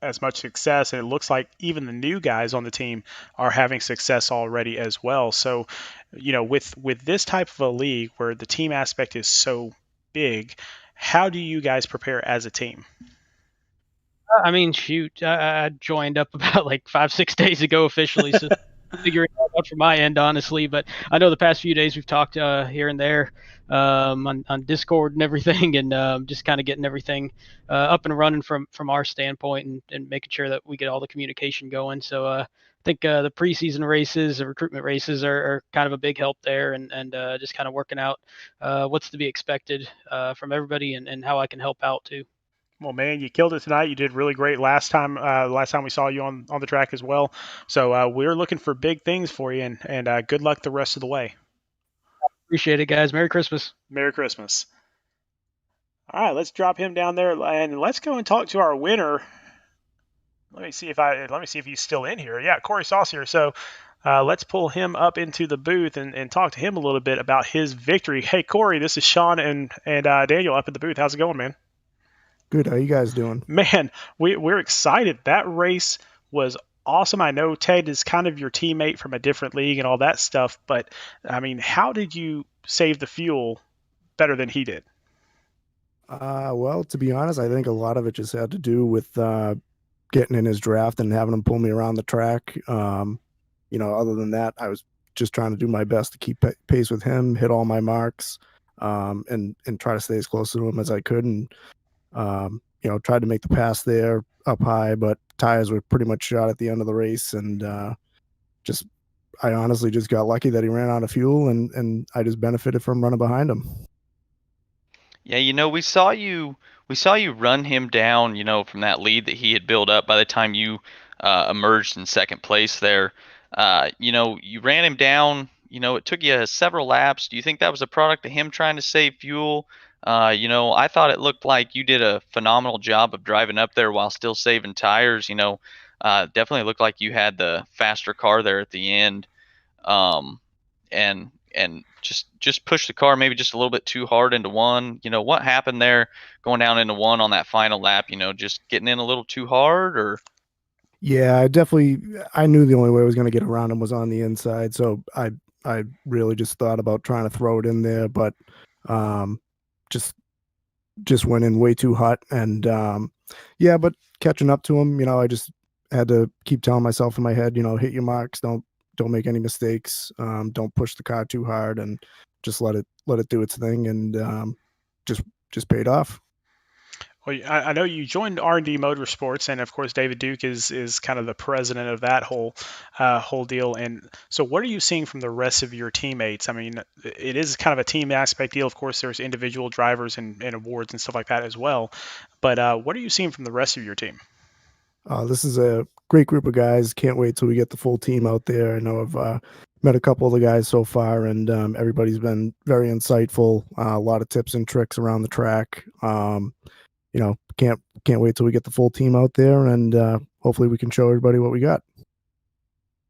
as much success, and it looks like even the new guys on the team are having success already as well. So, with this type of a league where the team aspect is so big, how do you guys prepare as a team? I mean, shoot, I joined up about like 5-6 days ago officially, so figuring it out from my end, honestly. But I know the past few days we've talked here and there on Discord and everything, and just kind of getting everything up and running from our standpoint and making sure that we get all the communication going. So I think the preseason races, the recruitment races are kind of a big help there, and just kind of working out what's to be expected from everybody and how I can help out too. Well, man, you killed it tonight. You did really great last time. Last time we saw you on the track as well. So we're looking for big things for you, and good luck the rest of the way. Appreciate it, guys. Merry Christmas. Merry Christmas. All right, let's drop him down there, and let's go and talk to our winner. Let me see if he's still in here. Yeah, Corey Saucier. So let's pull him up into the booth and talk to him a little bit about his victory. Hey, Corey, this is Sean and Daniel up at the booth. How's it going, man? Good. How you guys doing? Man, we're excited. That race was awesome. I know Ted is kind of your teammate from a different league and all that stuff, but I mean, how did you save the fuel better than he did? Well, to be honest, I think a lot of it just had to do with getting in his draft and having him pull me around the track. Other than that, I was just trying to do my best to keep pace with him, hit all my marks, and try to stay as close to him as I could. And tried to make the pass there up high, but tires were pretty much shot at the end of the race, and just I honestly just got lucky that he ran out of fuel, and I just benefited from running behind him. Yeah, we saw you run him down, from that lead that he had built up by the time you emerged in second place there. You ran him down, it took you several laps. Do you think that was a product of him trying to save fuel? I thought it looked like you did a phenomenal job of driving up there while still saving tires. Definitely looked like you had the faster car there at the end. Um, and just push the car maybe just a little bit too hard into one. What happened there going down into one on that final lap? Just getting in a little too hard, or Yeah, I knew the only way I was going to get around him was on the inside, so I really just thought about trying to throw it in there, but um, just went in way too hot, and yeah, but catching up to him, I just had to keep telling myself in my head, hit your marks, don't make any mistakes, don't push the car too hard, and just let it do its thing, and just paid off. Well, I know you joined R&D Motorsports, and of course, David Duke is kind of the president of that whole deal. And so, what are you seeing from the rest of your teammates? I mean, it is kind of a team aspect deal. Of course, there's individual drivers and awards and stuff like that as well. But what are you seeing from the rest of your team? This is a great group of guys. Can't wait till we get the full team out there. I know I've met a couple of the guys so far, and everybody's been very insightful. A lot of tips and tricks around the track. Can't wait till we get the full team out there, and hopefully we can show everybody what we got.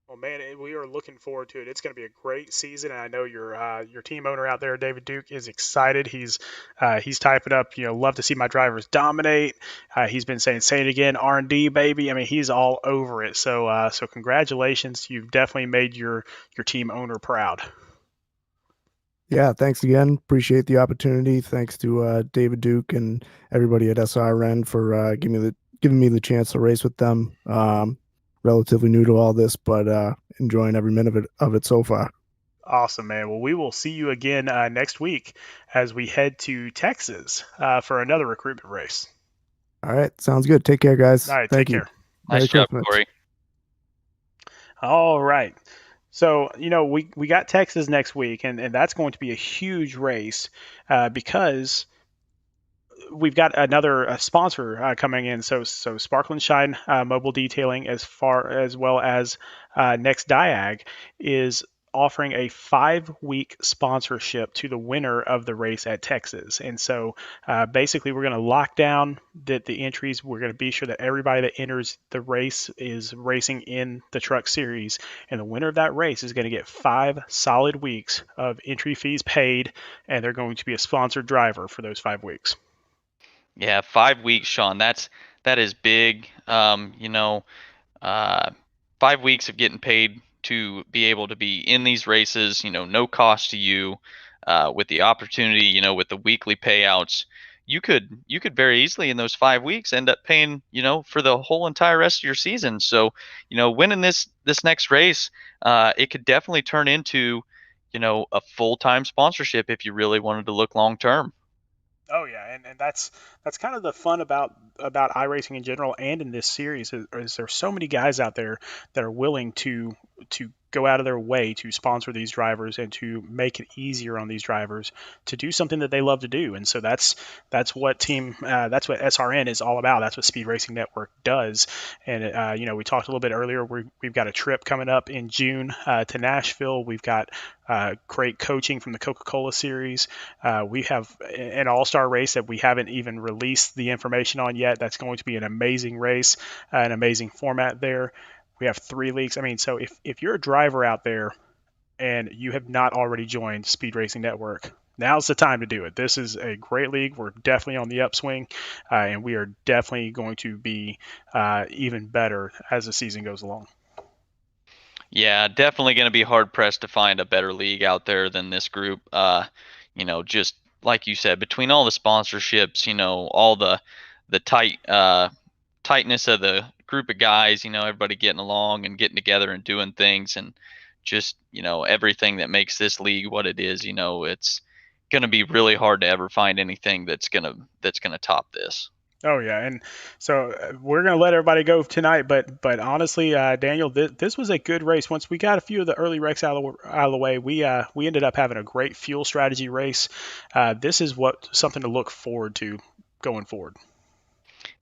Well, man, we are looking forward to it. It's going to be a great season, and I know your team owner out there, David Duke, is excited. He's typing up, love to see my drivers dominate. He's been saying, say it again, R&D baby. I mean, he's all over it. So congratulations, you've definitely made your team owner proud. Yeah, thanks again. Appreciate the opportunity. Thanks to David Duke and everybody at SRN for giving me the chance to race with them. Relatively new to all this, but enjoying every minute of it so far. Awesome, man. Well, we will see you again next week as we head to Texas for another recruitment race. All right, sounds good. Take care, guys. All right, Thank take you. care. nice job, Corey. All right. So, we got Texas next week, and that's going to be a huge race because we've got another sponsor coming in. So Sparkle and Shine Mobile Detailing, as well as Next Diag, is offering a 5-week sponsorship to the winner of the race at Texas. And so basically we're going to lock down the entries. We're going to be sure that everybody that enters the race is racing in the truck series. And the winner of that race is going to get 5 solid weeks of entry fees paid. And they're going to be a sponsored driver for those 5 weeks. Yeah, 5 weeks, Sean. That is big. 5 weeks of getting paid to be able to be in these races. No cost to you. With the opportunity, with the weekly payouts, you could very easily in those 5 weeks end up paying, for the whole entire rest of your season. So, winning this next race, it could definitely turn into, a full-time sponsorship if you really wanted to look long term. Oh yeah, and that's kind of the fun about iRacing in general, and in this series is there's so many guys out there that are willing to go out of their way to sponsor these drivers and to make it easier on these drivers to do something that they love to do. And so that's what SRN is all about. That's what Speed Racing Network does. And we talked a little bit earlier. We've got a trip coming up in June to Nashville. We've got great coaching from the Coca-Cola series. We have an all-star race that we haven't even released the information on yet. That's going to be an amazing race, an amazing format there. We have 3 leagues. I mean, so if you're a driver out there and you have not already joined Speed Racing Network, now's the time to do it. This is a great league. We're definitely on the upswing, and we are definitely going to be even better as the season goes along. Yeah, definitely going to be hard pressed to find a better league out there than this group. Just like you said, between all the sponsorships, all the tightness of the group of guys, everybody getting along and getting together and doing things, and just everything that makes this league what it is. It's going to be really hard to ever find anything that's gonna top this. Oh yeah, and so we're gonna let everybody go tonight, but honestly, Daniel, this was a good race. Once we got a few of the early wrecks out of the way, we ended up having a great fuel strategy race. This is something to look forward to going forward.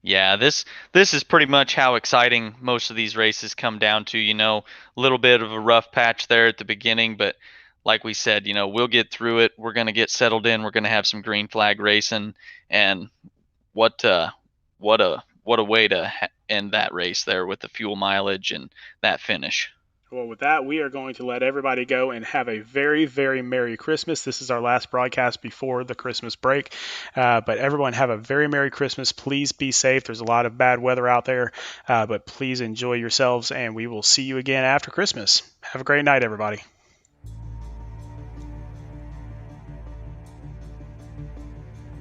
Yeah, this is pretty much how exciting most of these races come down to. A little bit of a rough patch there at the beginning, but like we said, we'll get through it. We're gonna get settled in. We're gonna have some green flag racing, and what a way to end that race there with the fuel mileage and that finish. Well, with that, we are going to let everybody go and have a very, very Merry Christmas. This is our last broadcast before the Christmas break. But everyone have a very Merry Christmas. Please be safe. There's a lot of bad weather out there, but please enjoy yourselves, and we will see you again after Christmas. Have a great night, everybody.